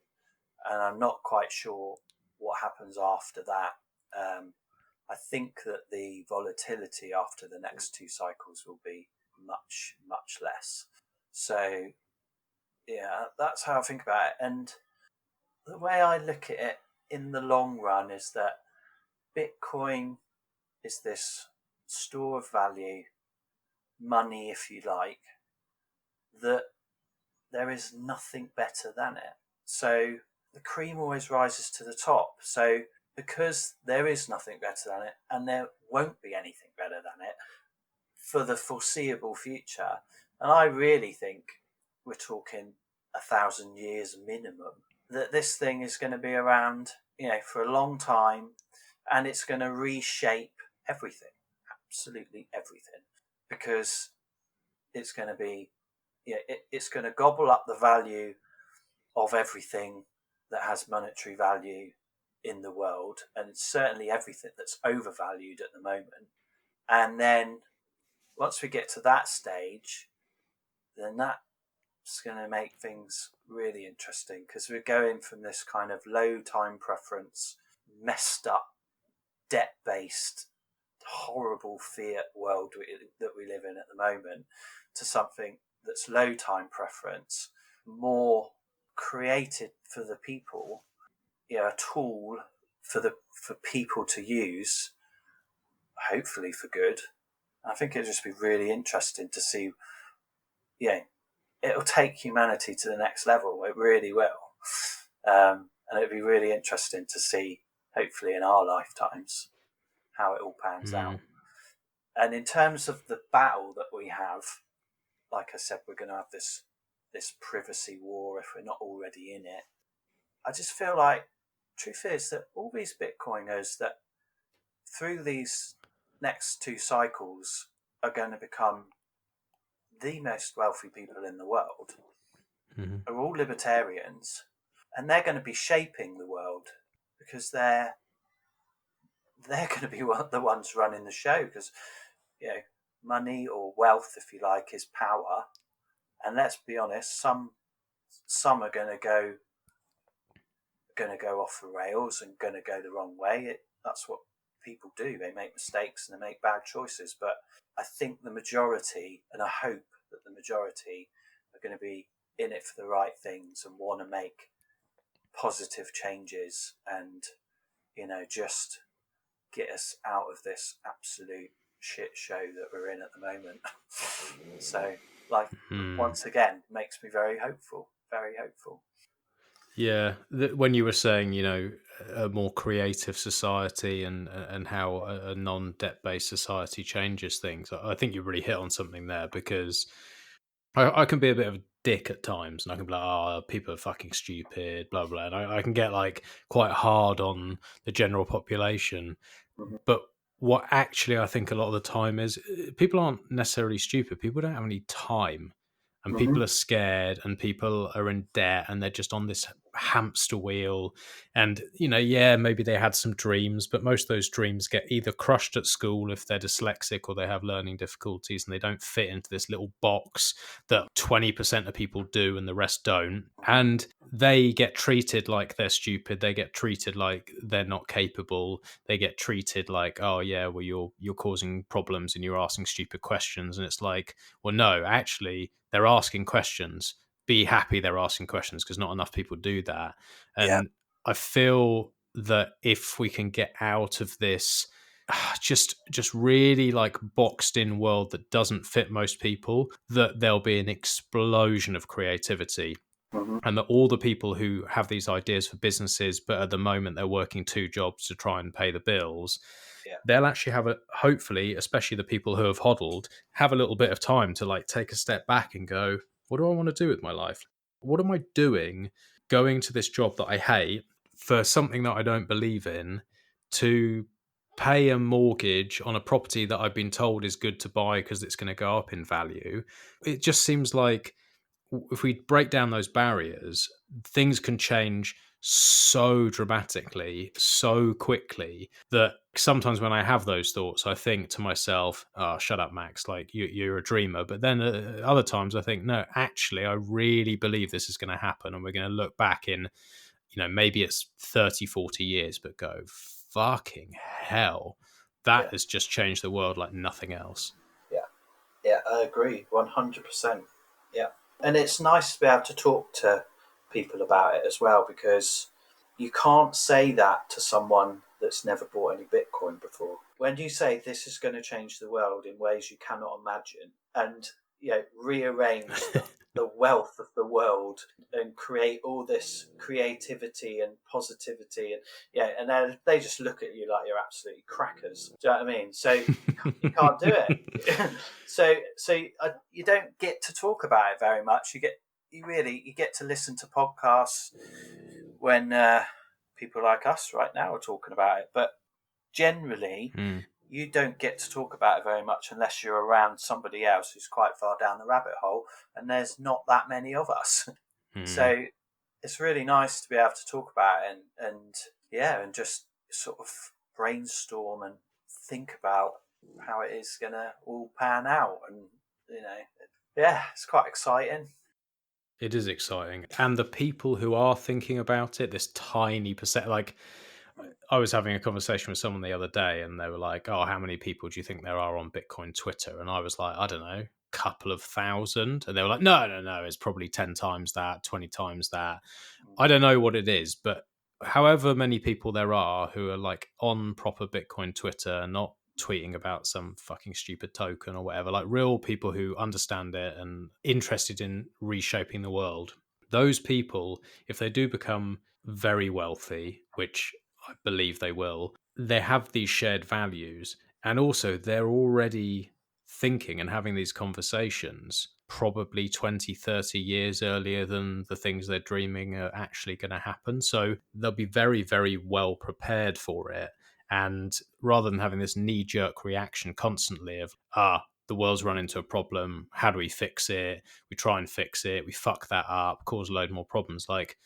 and I'm not quite sure what happens after that. I think that the volatility after the next 2 cycles will be much, much less. So, yeah, that's how I think about it. And the way I look at it in the long run is that Bitcoin is this store of value, money, if you like, that there is nothing better than it. So the cream always rises to the top. So because there is nothing better than it, and there won't be anything better than it for the foreseeable future, and I really think we're talking 1,000 years minimum, that this thing is going to be around, for a long time, and it's going to reshape everything, absolutely everything, because it's going to be, it's going to gobble up the value of everything that has monetary value in the world, and it's certainly everything that's overvalued at the moment. And then once we get to that stage, then that's going to make things really interesting, because we're going from this kind of low time preference, messed up, debt-based, horrible fiat world that we live in at the moment, to something that's low time preference, more created for the people, a tool for people to use, hopefully for good. I think it'll just be really interesting to see. It'll take humanity to the next level. It really will. And And it'd be really interesting to see, hopefully in our lifetimes, how it all pans out. And in terms of the battle that we have, like I said, we're going to have this privacy war if we're not already in it. I just feel like truth is that all these Bitcoiners that through these next 2 cycles are going to become the most wealthy people in the world are all libertarians, and they're going to be shaping the world because they're going to be the ones running the show, because money or wealth, if you like, is power. And let's be honest, some are going to go off the rails and going to go the wrong way. That's what people do. They make mistakes and they make bad choices. But I think the majority, and I hope that the majority, are going to be in it for the right things and want to make positive changes and, just get us out of this absolute shit show that we're in at the moment. So, once again, makes me very hopeful, very hopeful. Yeah, when you were saying, a more creative society and how a non-debt based society changes things, I think you really hit on something there, because I can be a bit of a dick at times, and I can be like, oh, people are fucking stupid, blah blah, and I can get quite hard on the general population. But what actually I think a lot of the time is people aren't necessarily stupid. People don't have any time. And people are scared, and people are in debt, and they're just on this hamster wheel. And, maybe they had some dreams, but most of those dreams get either crushed at school if they're dyslexic or they have learning difficulties and they don't fit into this little box that 20% of people do and the rest don't. And they get treated like they're stupid. They get treated like they're not capable. They get treated like, oh yeah, well, you're causing problems and you're asking stupid questions. And it's like, well, no, actually, they're asking questions. Be happy they're asking questions, because not enough people do that. And I feel that if we can get out of this just really boxed in world that doesn't fit most people, that there'll be an explosion of creativity. And that all the people who have these ideas for businesses, but at the moment they're working 2 jobs to try and pay the bills, they'll actually have hopefully, especially the people who have hodled, have a little bit of time to take a step back and go, what do I want to do with my life? What am I doing going to this job that I hate for something that I don't believe in, to pay a mortgage on a property that I've been told is good to buy because it's going to go up in value? It just seems like if we break down those barriers, things can change so dramatically, so quickly, that sometimes when I have those thoughts, I think to myself, oh, shut up, Max, you're a dreamer. But then other times I think, no, actually, I really believe this is going to happen. And we're going to look back in, maybe it's 30, 40 years, but go, fucking hell, that has just changed the world like nothing else. Yeah, I agree, 100%. Yeah. And it's nice to be able to talk to people about it as well, because you can't say that to someone that's never bought any Bitcoin before. When you say this is going to change the world in ways you cannot imagine, and rearrange the wealth of the world and create all this creativity and positivity, and then they just look at you like you're absolutely crackers. Do you know what I mean? So you can't do it. so you don't get to talk about it very much. You get to listen to podcasts when people like us right now are talking about it, but generally you don't get to talk about it very much unless you're around somebody else who's quite far down the rabbit hole, and there's not that many of us. So it's really nice to be able to talk about it and just sort of brainstorm and think about how it is going to all pan out. And, it's quite exciting. It is exciting. And the people who are thinking about it, this tiny percent, I was having a conversation with someone the other day and they were like, oh, how many people do you think there are on Bitcoin Twitter? And I was like, I don't know, couple of thousand. And they were like, no, it's probably 10 times that, 20 times that. I don't know what it is, but however many people there are who are on proper Bitcoin Twitter, not tweeting about some fucking stupid token or whatever, real people who understand it and interested in reshaping the world. Those people, if they do become very wealthy, which I believe they will, they have these shared values, and also they're already thinking and having these conversations probably 20, 30 years earlier than the things they're dreaming are actually going to happen. So they'll be very, very well prepared for it. And rather than having this knee jerk reaction constantly of, the world's run into a problem, how do we fix it? We try and fix it, we fuck that up, cause a load more problems. Like,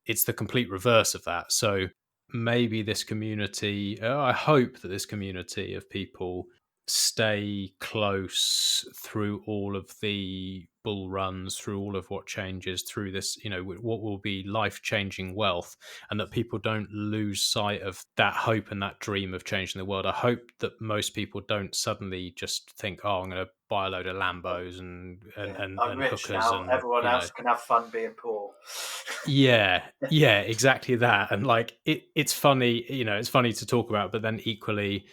it's the complete reverse of that. So maybe this community, I hope that this community of people stay close through all of the bull runs, through all of what changes, through this, what will be life-changing wealth, and that people don't lose sight of that hope and that dream of changing the world. I hope that most people don't suddenly just think, I'm going to buy a load of Lambos and I'm rich hookers now. and Everyone else can have fun being poor. yeah, exactly that. And like it's funny, it's funny to talk about, but then equally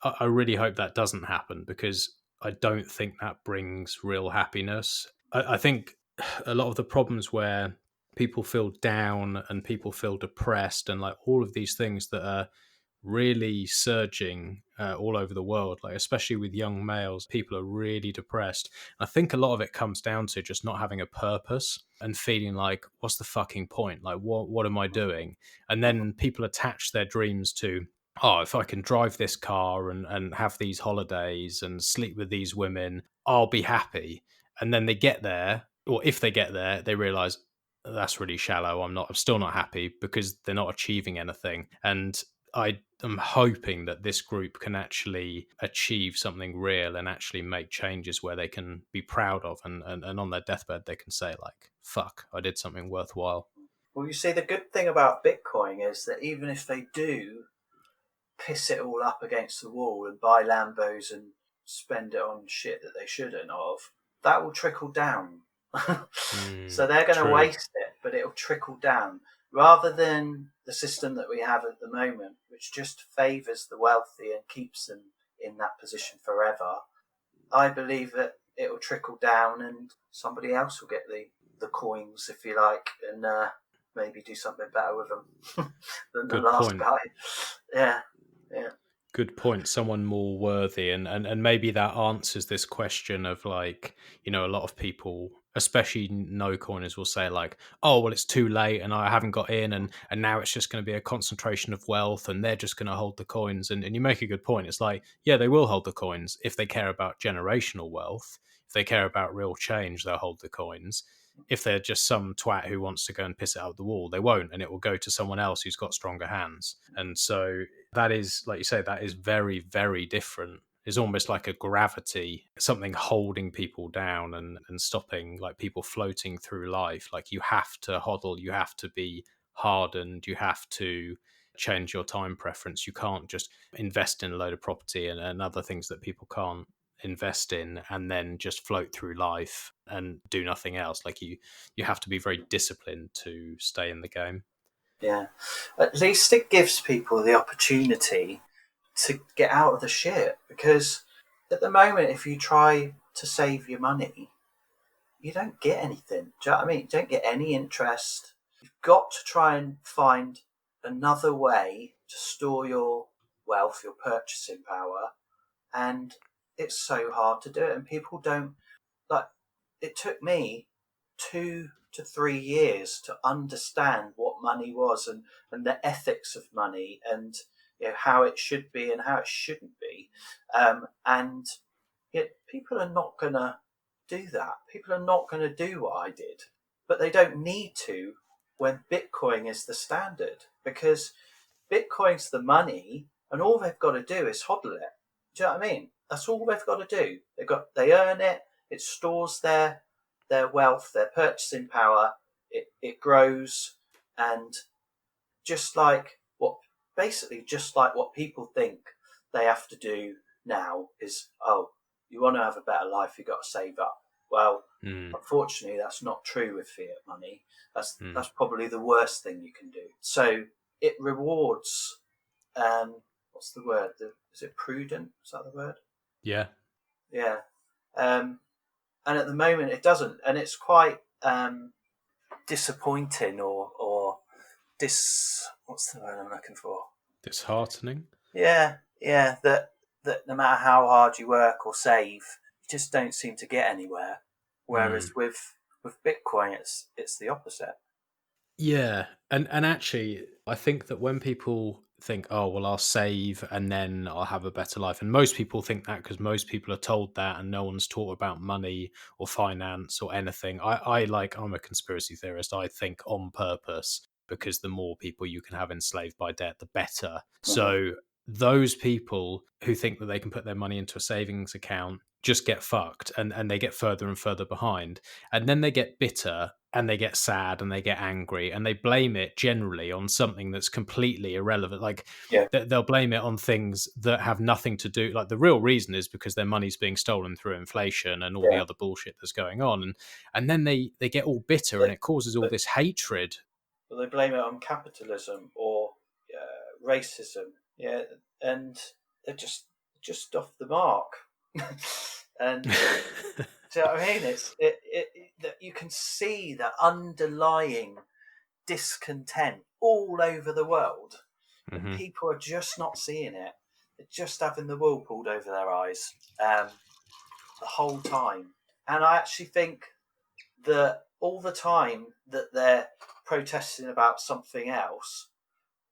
I really hope that doesn't happen, because I don't think that brings real happiness. I think a lot of the problems where people feel down and people feel depressed and like all of these things that are really surging all over the world, like especially with young males, people are really depressed. I think a lot of it comes down to just not having a purpose and feeling like, what's the fucking point? Like, what am I doing? And then people attach their dreams to, if I can drive this car and have these holidays and sleep with these women, I'll be happy. And then they get there, or if they get there, they realize that's really shallow. I'm still not happy, because they're not achieving anything. And I am hoping that this group can actually achieve something real and actually make changes where they can be proud of, and on their deathbed they can say like, fuck, I did something worthwhile. Well, you see, the good thing about Bitcoin is that even if they do piss it all up against the wall and buy Lambos and spend it on shit that they shouldn't have, that will trickle down. So they're going to waste it, but it'll trickle down, rather than the system that we have at the moment, which just favours the wealthy and keeps them in that position forever. I believe that it'll trickle down and somebody else will get the coins, if you like, and maybe do something better with them than the last guy. Yeah. Good point. Someone more worthy, and maybe that answers this question of like, a lot of people, especially no coiners, will say like, oh well, it's too late and I haven't got in, and now it's just going to be a concentration of wealth and they're just going to hold the coins. And you make a good point. It's like, yeah, they will hold the coins if they care about generational wealth. If they care about real change, they'll hold the coins. If they're just some twat who wants to go and piss it out the wall, they won't, and it will go to someone else who's got stronger hands. And so that is, like you say, that is very, very different. It's almost like a gravity, something holding people down and stopping like people floating through life. Like, you have to hodl, you have to be hardened, you have to change your time preference. You can't just invest in a load of property and other things that people can't invest in and then just float through life and do nothing else. Like, you have to be very disciplined to stay in the game. Yeah, at least it gives people the opportunity to get out of the shit, because at the moment, if you try to save your money, you don't get anything. Do you know what I mean? You don't get any interest. You've got to try and find another way to store your wealth, your purchasing power, and it's so hard to do it. And people don't, like, it took me 2 to 3 years to understand what money was and the ethics of money, and how it should be and how it shouldn't be. And yet people are not going to do that. People are not going to do what I did, but they don't need to when Bitcoin is the standard, because Bitcoin's the money and all they've got to do is hodl it. Do you know what I mean? That's all they've got to do. They earn it. It stores their wealth, their purchasing power. It grows, and just like what people think they have to do now is, you want to have a better life, you've got to save up. Well, unfortunately, that's not true with fiat money. That's probably the worst thing you can do. So it rewards. What's the word? Is it prudent? Is that the word? Yeah. Yeah. And at the moment it doesn't, and it's quite disappointing or what's the word I'm looking for? Disheartening. Yeah, that no matter how hard you work or save, you just don't seem to get anywhere. Whereas with Bitcoin, it's the opposite. Yeah, and actually, I think that when people think, "Oh, well, I'll save and then I'll have a better life," and most people think that because most people are told that, and no one's taught about money or finance or anything. I'm a conspiracy theorist. I think on purpose because the more people you can have enslaved by debt, the better. So those people who think that they can put their money into a savings account just get fucked, and they get further and further behind, and then they get bitter and they get sad and they get angry and they blame it generally on something that's completely irrelevant. Like Yeah, they'll blame it on things that have nothing to do. Like the real reason is because their money's being stolen through inflation and all the yeah. other bullshit that's going on, and then they get all bitter and it causes all this hatred. But they blame it on capitalism or racism. Yeah, and they're just off the mark. And do you know what I mean? That you can see the underlying discontent all over the world. And people are just not seeing it. They're just having the wool pulled over their eyes the whole time. And I actually think that all the time that they're protesting about something else,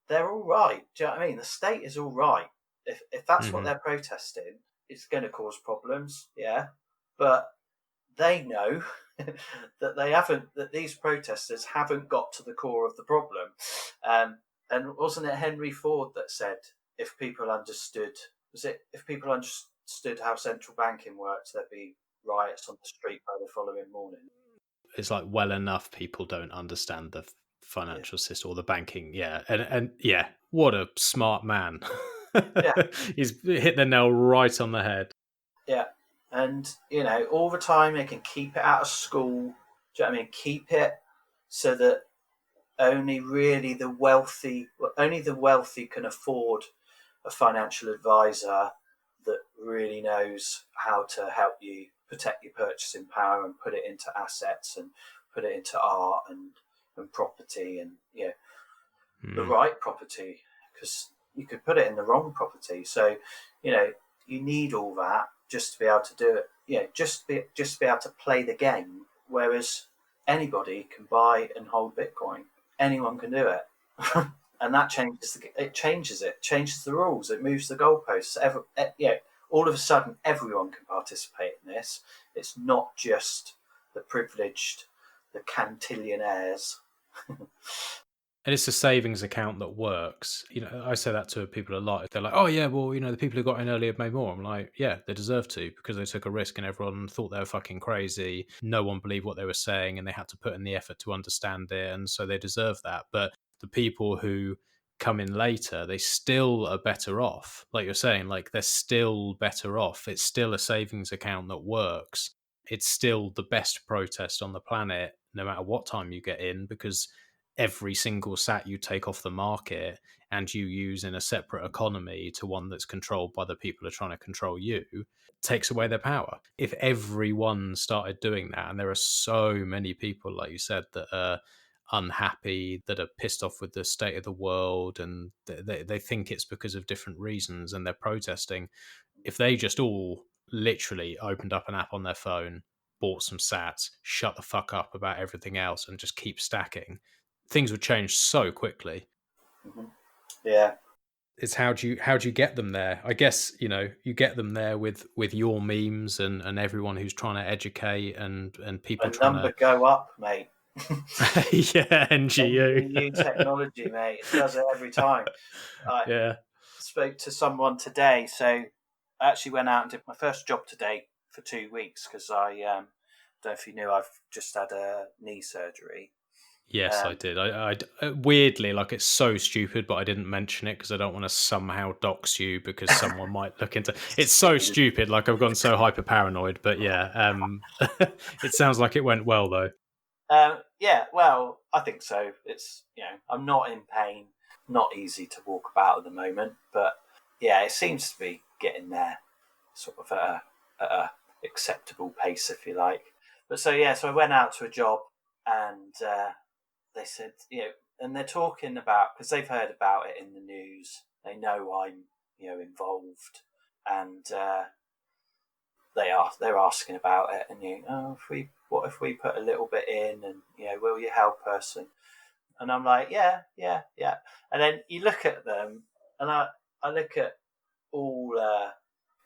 they're all right. Do you know what I mean? The state is all right. If that's what they're protesting, it's going to cause problems, yeah. But they know that these protesters haven't got to the core of the problem. And wasn't it Henry Ford that said, if people understood how central banking works, there'd be riots on the street by the following morning. It's like, well enough people don't understand the financial system or the banking. Yeah. And yeah, what a smart man. Yeah. He's hit the nail right on the head. Yeah. And, all the time they can keep it out of school. Do you know what I mean? Keep it so that only the wealthy can afford a financial advisor that really knows how to help you protect your purchasing power and put it into assets and put it into art and property and the right property, because you could put it in the wrong property. So you need all that just to be able to do it. Just be able to play the game. Whereas anybody can buy and hold Bitcoin. Anyone can do it. And that changes the rules. It moves the goalposts. All of a sudden, everyone can participate in this. It's not just the privileged, the cantillionaires. And it's a savings account that works. I say that to people a lot. They're like, "Oh yeah, well, the people who got in early have made more." I'm like, "Yeah, they deserve to because they took a risk and everyone thought they were fucking crazy. No one believed what they were saying and they had to put in the effort to understand it, and so they deserve that." But the people who come in later, they still are better off. Like you're saying, like they're still better off. It's still a savings account that works. It's still the best protest on the planet, no matter what time you get in, because every single sat you take off the market and you use in a separate economy to one that's controlled by the people who are trying to control you takes away their power. If everyone started doing that, and there are so many people, like you said, that are unhappy, that are pissed off with the state of the world, and they think it's because of different reasons and they're protesting. If they just all literally opened up an app on their phone, bought some sats, shut the fuck up about everything else and just keep stacking, things would change so quickly. Yeah. It's how do you get them there? I guess, you get them there with your memes and everyone who's trying to educate and people trying number go up, mate. Yeah, NGU. NGU technology, mate. It does it every time. Yeah. Spoke to someone today, so I actually went out and did my first job today for 2 weeks because I don't know if you knew, I've just had a knee surgery. Yes, I did. I weirdly, like, it's so stupid, but I didn't mention it because I don't want to somehow dox you because someone might look into. It's so stupid. Like, I've gone so hyper paranoid, but yeah, it sounds like it went well though. Yeah, well, I think so. It's I'm not in pain, not easy to walk about at the moment, but yeah, it seems to be getting there, sort of at a acceptable pace, if you like. But so I went out to a job and. they said, and they're talking about, because they've heard about it in the news. They know I'm, involved, and they're asking about it. And what if we put a little bit in, and will you help us? And I'm like, yeah. And then you look at them, and I look at all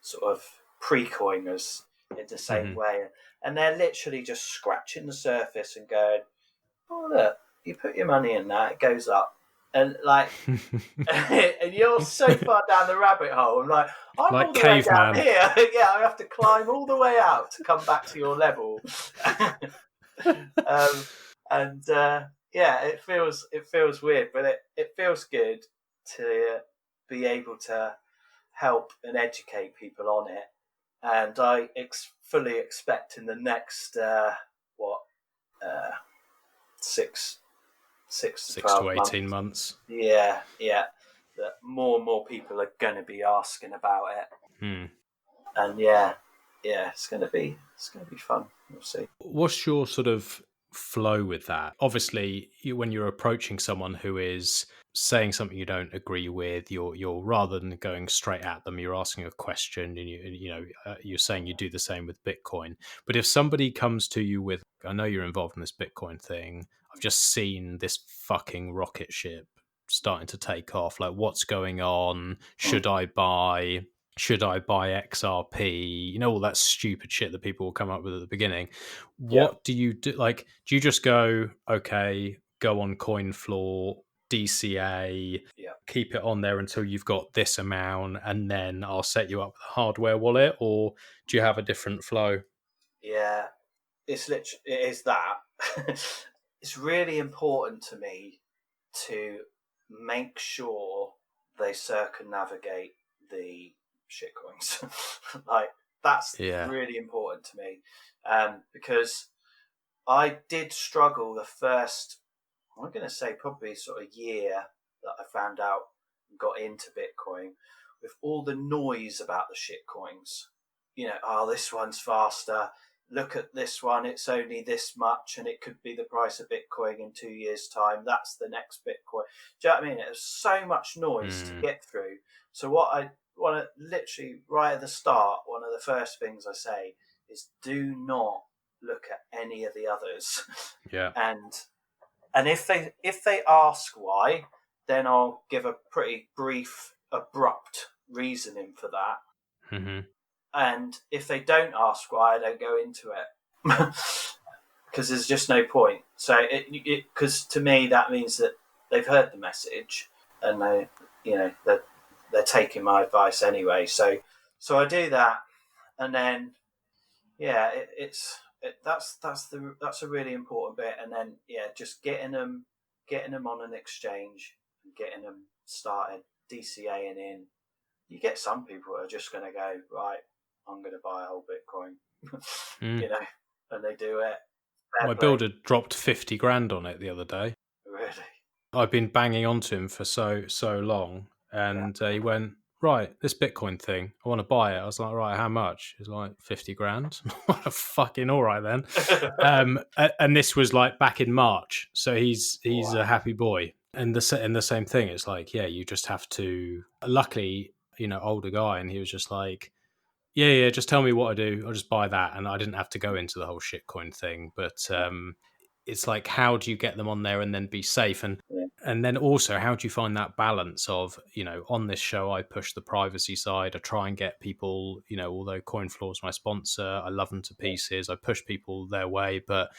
sort of pre-coiners in the same way, and they're literally just scratching the surface and going, oh look, you put your money in that, it goes up, and like, and you're so far down the rabbit hole. I'm like Like all the way down caveman. here. Yeah, I have to climb all the way out to come back to your level. It feels weird, but it feels good to be able to help and educate people on it. And I fully expect in the next 6 to 18 months. Yeah, that more and more people are going to be asking about it. And it's going to be fun. We'll see. What's your sort of flow with that? Obviously, when you're approaching someone who is saying something you don't agree with, you're rather than going straight at them, you're asking a question, and you're saying you do the same with Bitcoin. But if somebody comes to you with, I know you're involved in this Bitcoin thing, I've just seen this fucking rocket ship starting to take off. Like, what's going on? Should I buy XRP? All that stupid shit that people will come up with at the beginning. What do you do? Like, do you just go, okay, go on CoinFloor, DCA, keep it on there until you've got this amount, and then I'll set you up with a hardware wallet? Or do you have a different flow? Yeah, it is that. It's really important to me to make sure they circumnavigate the shitcoins. Like, that's really important to me, because I did struggle the first, I'm going to say probably sort of year that I found out and got into Bitcoin, with all the noise about the shitcoins. This one's faster. Look at this one, it's only this much, and it could be the price of Bitcoin in 2 years' time. That's the next Bitcoin. Do you know what I mean? It was so much noise to get through. So what I want to literally, right at the start, one of the first things I say is, do not look at any of the others. Yeah. And if they ask why, then I'll give a pretty brief, abrupt reasoning for that. Mm-hmm. And if they don't ask why, I don't go into it, because there's just no point. So because to me that means that they've heard the message, and they're taking my advice anyway. So I do that, and then that's a really important bit. And then just getting them on an exchange and getting them started, DCAing in. You get some people who are just going to go, right, I'm going to buy a whole Bitcoin, and they do it. My builder dropped 50 grand on it the other day. Really? I've been banging onto him for so long, and he went, right, this Bitcoin thing, I want to buy it. I was like, right, how much? He's like, 50 grand. Fucking all right then. And this was like back in March, so he's a happy boy. And the same thing, it's like, you just have to. Luckily, older guy, and he was just like, yeah, just tell me what I do, I'll just buy that. And I didn't have to go into the whole shitcoin thing. But it's like, how do you get them on there and then be safe? And then also, how do you find that balance of, on this show, I push the privacy side. I try and get people, although CoinFloor is my sponsor, I love them to pieces. I push people their way. But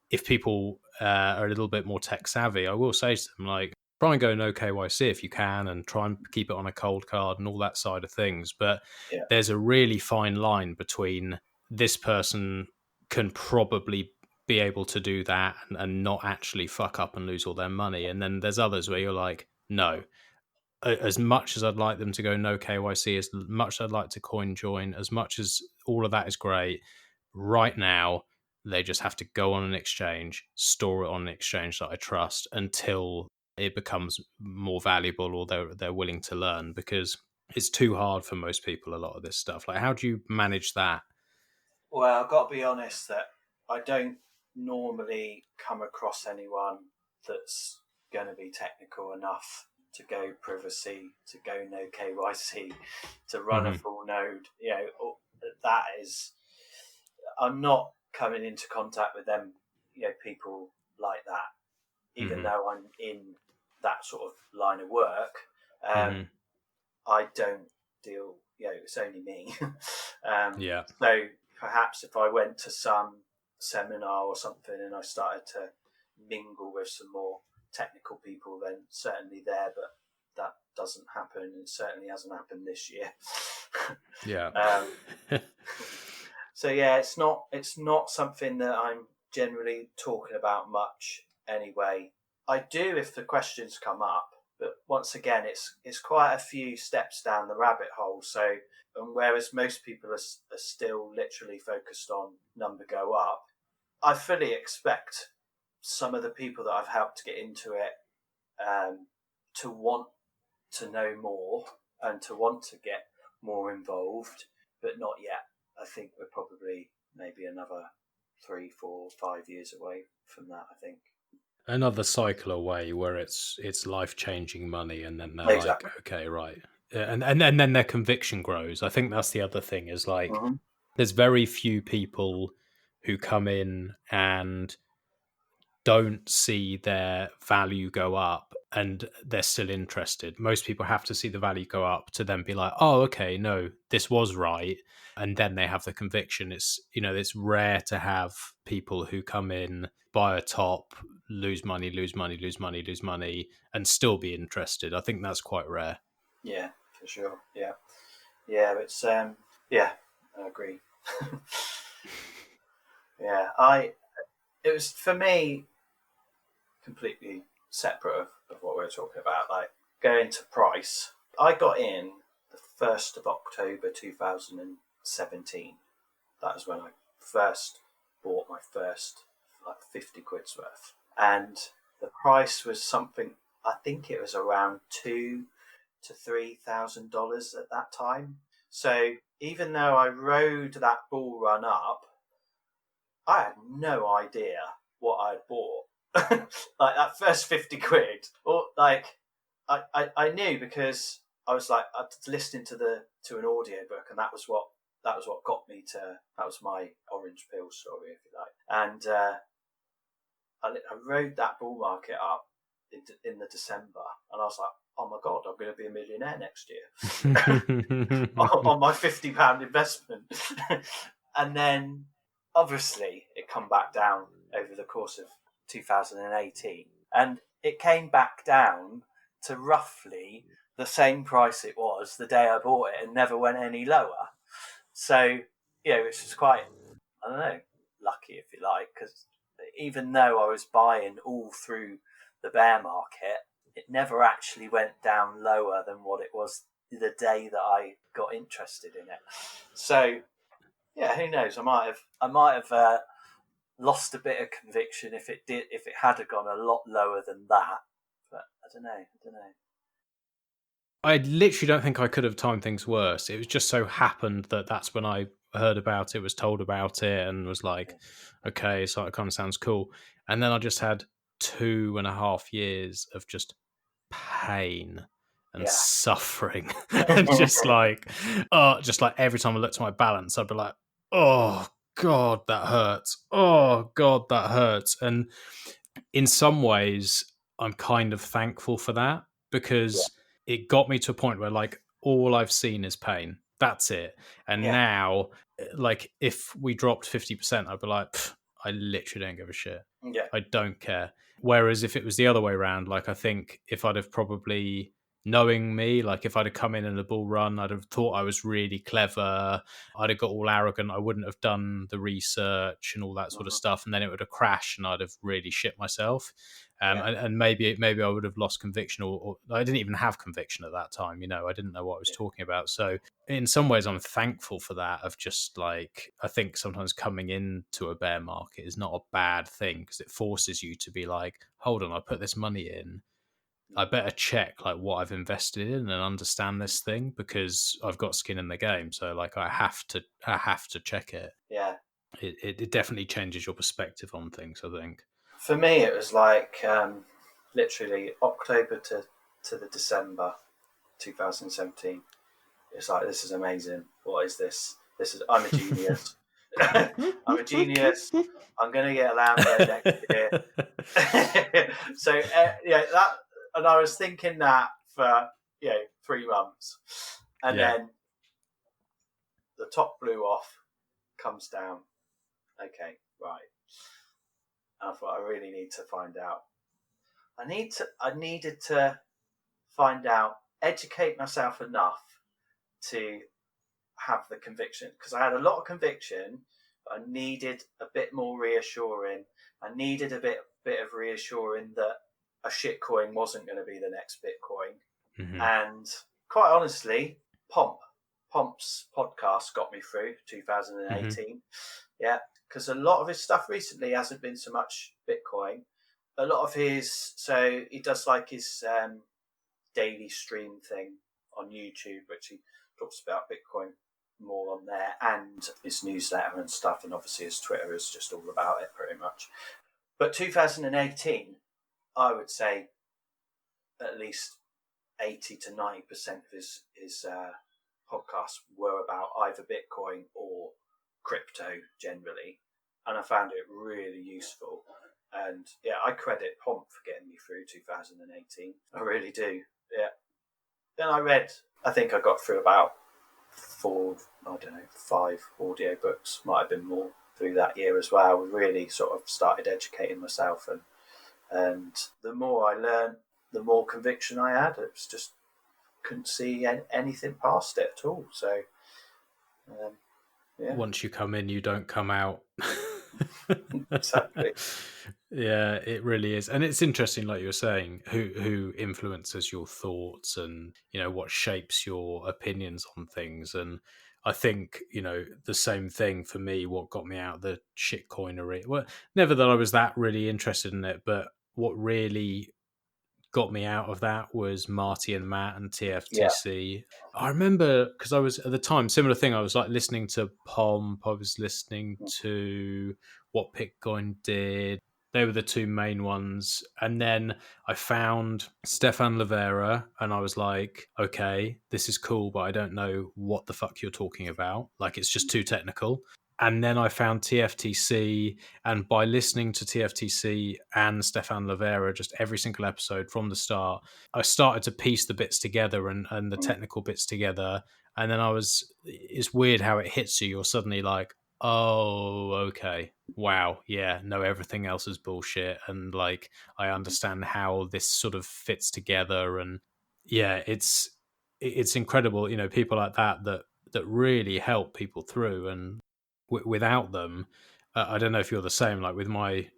if people are a little bit more tech savvy, I will say to them, like, try and go no KYC if you can, and try and keep it on a cold card and all that side of things. But there's a really fine line between this person can probably be able to do that and not actually fuck up and lose all their money. And then there's others where you're like, no, as much as I'd like them to go no KYC, as much as I'd like to coin join, as much as all of that is great, right now, they just have to go on an exchange, store it on an exchange that I trust until it becomes more valuable, or they're willing to learn, because it's too hard for most people, a lot of this stuff. Like, how do you manage that? Well, I've got to be honest that I don't normally come across anyone that's going to be technical enough to go privacy, to go no KYC, to run a full node. That is, I'm not coming into contact with them, people like that, even though I'm in that sort of line of work. I don't deal, it's only me. So perhaps if I went to some seminar or something and I started to mingle with some more technical people, then certainly there, but that doesn't happen, and certainly hasn't happened this year. So it's not something that I'm generally talking about much anyway. I do if the questions come up, but once again, it's quite a few steps down the rabbit hole. So, and whereas most people are still literally focused on number go up, I fully expect some of the people that I've helped to get into it to want to know more and to want to get more involved, but not yet. I think we're probably maybe another 3, 4, 5 years away from that, I think. Another cycle away where it's life-changing money, and then they're Exactly. like, okay, right. And then their conviction grows. I think that's the other thing is like, there's very few people who come in and don't see their value go up and they're still interested. Most people have to see the value go up to then be like, oh, okay, no, this was right. And then they have the conviction. It's rare to have people who come in, buy a top, lose money, and still be interested. I think that's quite rare. Yeah, for sure. Yeah. It's I agree. It was for me completely separate of what we were talking about. Like going to price, I got in the 1st of October 2017. That was when I first bought my first 50 quid's worth, and the price was something. I think it was around $2,000 to $3,000 at that time. So even though I rode that bull run up, I had no idea what I'd bought. Like that first 50 quid, or like I knew because I was like I was listening to an audiobook, and that was what got me to, that was my orange pill story, if you like. And I rode that bull market up in the December, and I was like, oh my God, I'm going to be a millionaire next year on my £50 investment. And then obviously it come back down over the course of 2018, and it came back down to roughly the same price it was the day I bought it, and never went any lower. So which is quite, I don't know, lucky, if you like, because even though I was buying all through the bear market, it never actually went down lower than what it was the day that I got interested in it. So who knows? I might have lost a bit of conviction if it had gone a lot lower than that. But I don't know. I literally don't think I could have timed things worse. It was just so happened that that's when I heard about it, was told about it, and was like, okay, so it kind of sounds cool. And then I just had 2.5 years of just pain and suffering. And just like every time I looked at my balance, I'd be like, oh God, that hurts. Oh God, that hurts. And in some ways, I'm kind of thankful for that, because it got me to a point where like all I've seen is pain. That's it. And now, like if we dropped 50%, I'd be like, I literally don't give a shit. Yeah. I don't care. Whereas if it was the other way around, like I think if I'd have probably, knowing me, like if I'd have come in a bull run, I'd have thought I was really clever. I'd have got all arrogant. I wouldn't have done the research and all that sort of stuff. And then it would have crashed and I'd have really shit myself. And maybe I would have lost conviction, or I didn't even have conviction at that time. I didn't know what I was talking about. So in some ways, I'm thankful for that. Of just like, I think sometimes coming into a bear market is not a bad thing, because it forces you to be like, hold on, I put this money in. I better check like what I've invested in and understand this thing, because I've got skin in the game. So like I have to check it. Yeah. It definitely changes your perspective on things, I think. For me, it was like literally October to the December 2017. It's like, this is amazing. What is this? I'm a genius. I'm a genius. I'm going to get a Lambo next year. So that, and I was thinking that for 3 months, and then the top blew off, comes down. Okay, right. And I thought, I really need to find out. I needed to find out, educate myself enough to have the conviction, because I had a lot of conviction, but I needed a bit more reassuring. I needed a bit of reassuring that a shitcoin wasn't going to be the next Bitcoin. Mm-hmm. And quite honestly, Pomp's podcast got me through 2018. Mm-hmm. Yeah, because a lot of his stuff recently hasn't been so much Bitcoin. A lot of so he does like his daily stream thing on YouTube, which he talks about Bitcoin more on there, and his newsletter and stuff, and obviously his Twitter is just all about it pretty much. But 2018, I would say at least 80 to 90% of his podcasts were about either Bitcoin or crypto generally, and I found it really useful. And I credit Pomp for getting me through 2018. I really do. Yeah. Then I think I got through about 5 audiobooks, might have been more through that year as well. Really sort of started educating myself, and the more I learned, the more conviction I had. It was just, couldn't see anything past it at all. So, Once you come in, you don't come out. Exactly. Yeah, it really is. And it's interesting, like you were saying, who influences your thoughts and, what shapes your opinions on things. And I think, the same thing for me, what got me out of the shitcoinery. Well, never that I was that really interested in it, but what really got me out of that was Marty and Matt and TFTC. Yeah. I remember, because I was at the time, similar thing, I was like listening to Pomp, I was listening to What Bitcoin Did. They were the two main ones. And then I found Stefan Livera and I was like, okay, this is cool, but I don't know what the fuck you're talking about. Like, it's just too technical. And then I found TFTC, and by listening to TFTC and Stefan Livera, just every single episode from the start, I started to piece the bits together and the technical bits together. And then it's weird how it hits you. You're suddenly like, oh, okay. Wow. Yeah. No, everything else is bullshit. And like, I understand how this sort of fits together. And yeah, it's incredible, people like that really help people through. And without them, I don't know if you're the same, like with my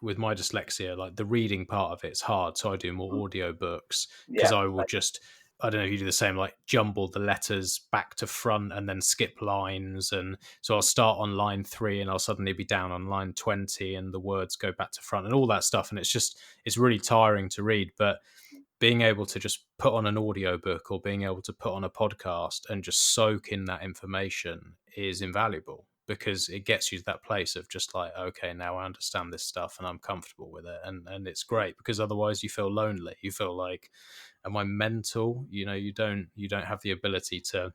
dyslexia, like the reading part of it's hard, so I do more audiobooks, because I will just, I don't know if you do the same, like jumble the letters back to front and then skip lines, and so I'll start on line 3 and I'll suddenly be down on line 20 and the words go back to front and all that stuff, and it's really tiring to read. But being able to just put on an audiobook or being able to put on a podcast and just soak in that information is invaluable, because it gets you to that place of just like, okay, now I understand this stuff and I'm comfortable with it. And it's great, because otherwise you feel lonely. You feel like, am I mental? You don't have the ability to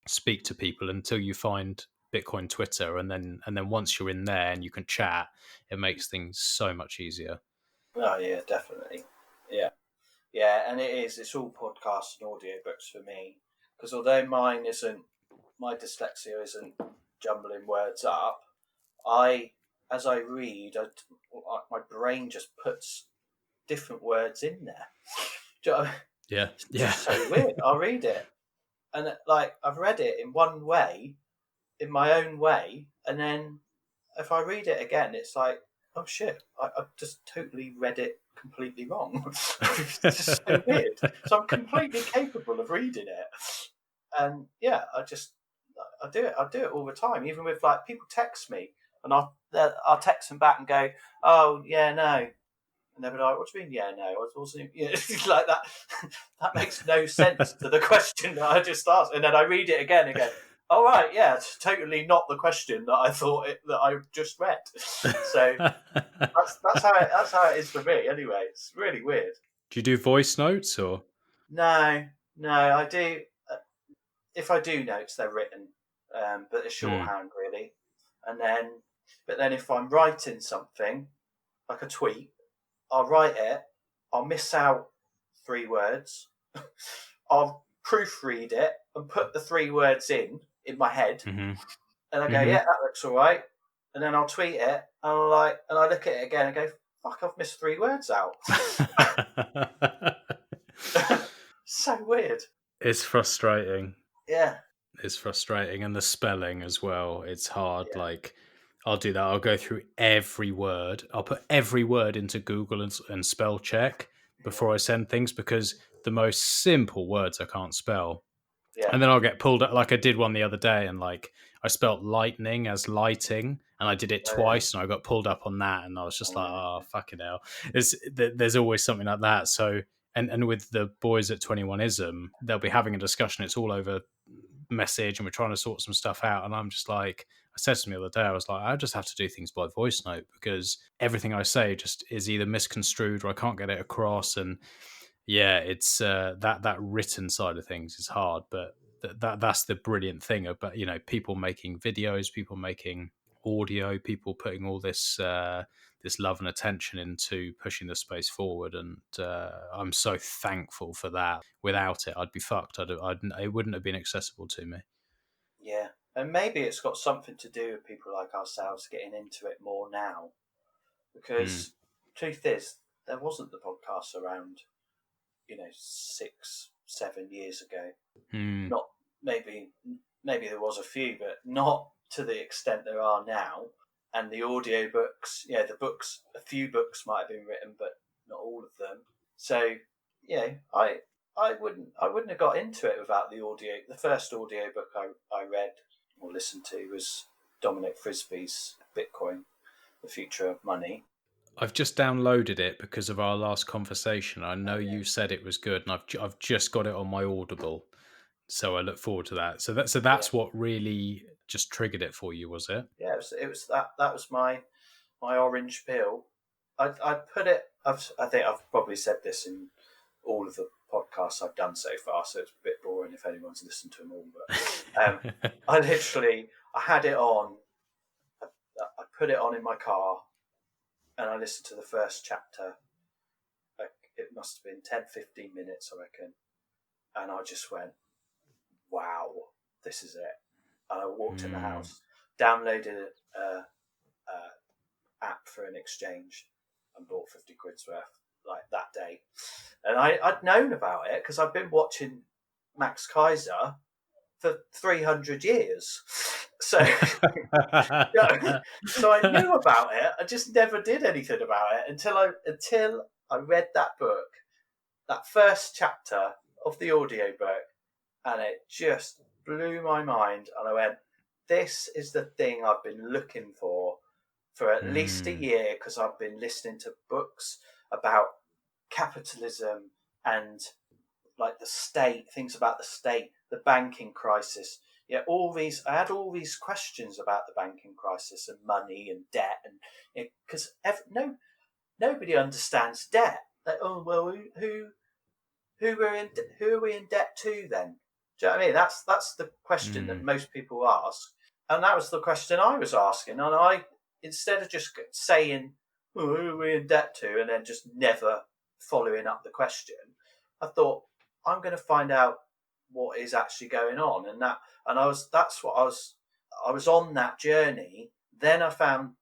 speak to people until you find Bitcoin Twitter. And then once you're in there and you can chat, it makes things so much easier. Oh yeah, definitely. Yeah. Yeah, and it's all podcasts and audiobooks for me, because although my dyslexia isn't jumbling words up, as I read, my brain just puts different words in there. Yeah. It's just so weird. I'll read it, and like I've read it in one way, in my own way, and then if I read it again, it's like, oh shit, I've just totally read it completely wrong. It's just so weird. So I'm completely capable of reading it, and yeah, I do it all the time. Even with like people text me, and I'll text them back and go, oh yeah, no, and they'll be like, what do you mean yeah, no? I wasn't, like that. That makes no sense to the question that I just asked, and then I read it again. Oh right, yeah, it's totally not the question that I thought that I just read. So that's how it is for me. Anyway, it's really weird. Do you do voice notes or? No, I do. If I do notes, they're written, but they're shorthand really. And then if I'm writing something like a tweet, I'll write it. I'll miss out 3 words. I'll proofread it and put the 3 words in my head, and I go, yeah, that looks all right. And then I'll tweet it, and I look at it again and go, fuck, I've missed 3 words out. So weird. It's frustrating. Yeah. It's frustrating, and the spelling as well. It's hard. Yeah. Like, I'll do that. I'll go through every word. I'll put every word into Google and spell check before I send things, because the most simple words I can't spell. Yeah. And then I'll get pulled up. Like, I did one the other day, and like I spelt lightning as lighting, and I did it twice, and I got pulled up on that, and I was just like, oh, fucking hell. There's always something like that. So, and with the boys at 21ism, they'll be having a discussion. It's all over message, and we're trying to sort some stuff out, and I'm just like, I said to them the other day, I was like, I just have to do things by voice note, because everything I say just is either misconstrued or I can't get it across. And yeah, it's that written side of things is hard, but that's the brilliant thing about, people making videos, people making audio, people putting all this this love and attention into pushing the space forward, and I'm so thankful for that. Without it, I'd be fucked. It wouldn't have been accessible to me. Yeah, and maybe it's got something to do with people like ourselves getting into it more now, because truth is, there wasn't the podcast around, 6, 7 years ago. Not maybe there was a few, but not to the extent there are now. And the audio books, the books, a few books might have been written, but not all of them. So, I wouldn't have got into it without the audio. The first audio book I read or listened to was Dominic Frisby's Bitcoin, The Future of Money. I've just downloaded it because of our last conversation. I know you said it was good, and I've just got it on my Audible, so I look forward to that. So that's what really just triggered it for you, was it? Yeah, it was that was my orange pill. I put it. I think I've probably said this in all of the podcasts I've done so far, so it's a bit boring if anyone's listened to them all. But I had it on. I put it on in my car, and I listened to the first chapter. It must have been 10-15 minutes, I reckon. And I just went, wow, this is it. And I walked in the house, downloaded an app for an exchange, and bought 50 quid's worth like that day. And I'd known about it because I've been watching Max Kaiser for 300 years. So, so I knew about it. I just never did anything about it until I read that book, that first chapter of the audiobook, and it just blew my mind. And I went, this is the thing I've been looking for at least a year, because I've been listening to books about capitalism and like the state, things about the state, the banking crisis. Yeah, I had all these questions about the banking crisis and money and debt, and because nobody understands debt. Like, oh well, who are we in debt to then? Do you know what I mean? That's the question that most people ask, and that was the question I was asking. And I, instead of just saying, oh, who are we in debt to, and then just never following up the question, I thought, I'm going to find out what is actually going on, and I was on that journey. Then I found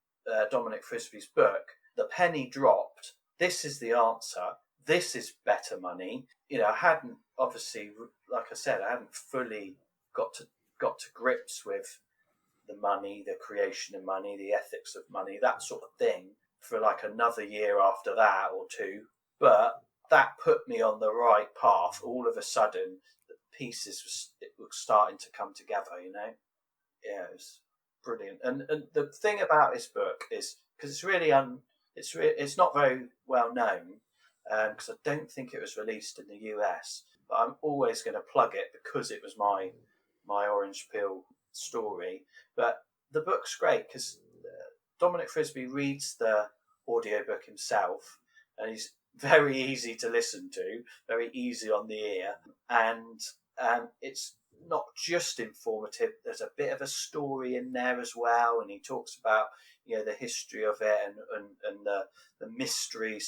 Dominic Frisby's book. The penny dropped. This is the answer. This is better money. I hadn't, obviously, like I said, I hadn't fully got to grips with the money, the creation of money, the ethics of money, that sort of thing, for like another year after that or two. But that put me on the right path. All of a sudden, the pieces were starting to come together. Yeah, it was brilliant. And the thing about this book is, because it's really it's not very well known, because I don't think it was released in the US. But I'm always going to plug it because it was my orange pill story. But the book's great because Dominic Frisby reads the audiobook himself, and he's very easy to listen to, very easy on the ear, and it's not just informative. There's a bit of a story in there as well, and he talks about the history of it and the mystery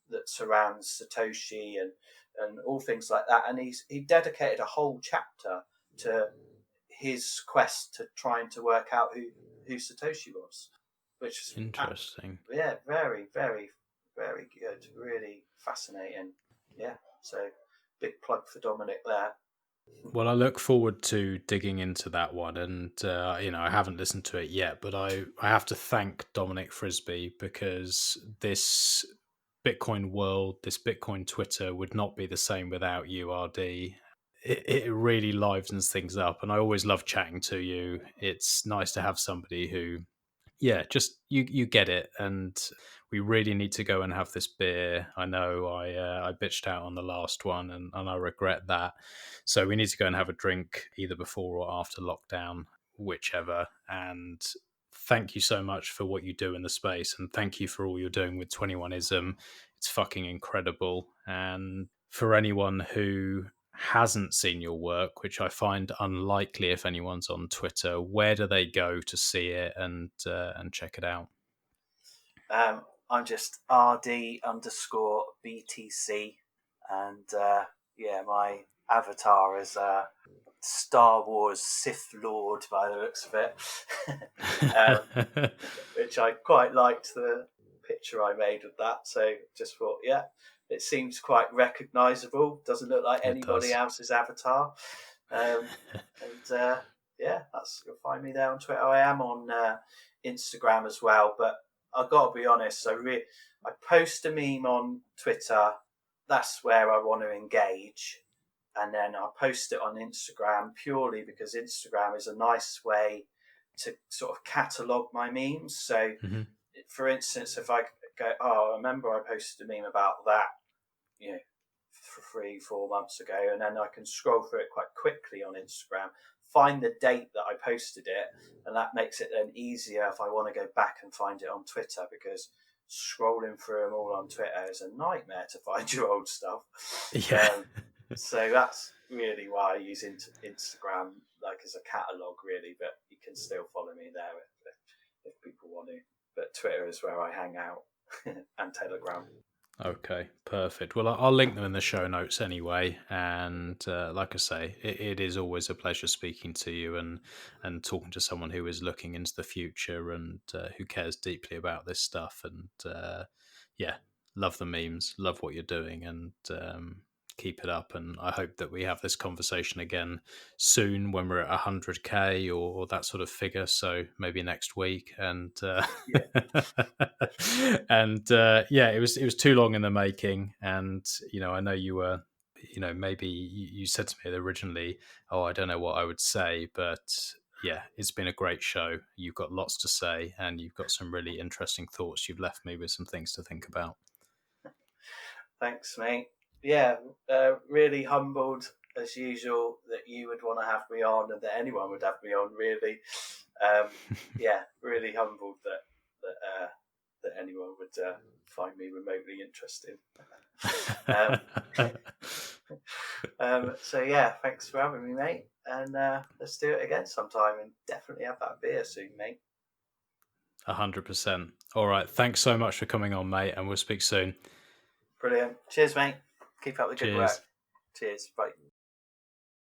that surrounds Satoshi and all things like that. And he dedicated a whole chapter to his quest to trying to work out who Satoshi was, which is interesting. Very, very, very good. Really fascinating. Yeah. So big plug for Dominic there. Well, I look forward to digging into that one, and I haven't listened to it yet, but I have to thank Dominic Frisby, because this Bitcoin world, this Bitcoin Twitter would not be the same without you, RD. It really livens things up, and I always love chatting to you. It's nice to have somebody who, just you get it, and we really need to go and have this beer. I know I bitched out on the last one, and I regret that. So we need to go and have a drink either before or after lockdown, whichever. And thank you so much for what you do in the space, and thank you for all you're doing with 21ism. It's fucking incredible. And for anyone who hasn't seen your work, which I find unlikely if anyone's on Twitter, where do they go to see it and check it out? I'm just RD_BTC, and my avatar is a Star Wars Sith Lord by the looks of it, which I quite liked the picture I made of that. So just thought, it seems quite recognisable. Doesn't look like anybody else's avatar, you'll find me there on Twitter. I am on Instagram as well, but I've got to be honest. I post a meme on Twitter. That's where I want to engage. And then I post it on Instagram purely because Instagram is a nice way to sort of catalogue my memes. So, for instance, if I go, I remember I posted a meme about that, 3-4 months ago, and then I can scroll through it quite quickly on Instagram, find the date that I posted it, and that makes it then easier if I want to go back and find it on Twitter, because scrolling through them all on Twitter is a nightmare to find your old stuff. So that's really why I use Instagram, like as a catalogue, really. But you can still follow me there if people want to. But Twitter is where I hang out, and Telegram. Okay, perfect. Well, I'll link them in the show notes anyway. And like I say, it is always a pleasure speaking to you and talking to someone who is looking into the future and who cares deeply about this stuff. And love the memes, love what you're doing, and keep it up. And I hope that we have this conversation again soon when we're at 100K or that sort of figure. So maybe next week. And it was too long in the making. And I know you were, maybe you said to me originally, I don't know what I would say, but yeah, it's been a great show. You've got lots to say, and you've got some really interesting thoughts. You've left me with some things to think about. Thanks, mate. Yeah, really humbled as usual that you would want to have me on, and that anyone would have me on. Really, really humbled that anyone would find me remotely interesting. Thanks for having me, mate. And let's do it again sometime, and definitely have that beer soon, mate. 100%. All right. Thanks so much for coming on, mate, and we'll speak soon. Brilliant. Cheers, mate. Keep up the good work. Cheers. Bye.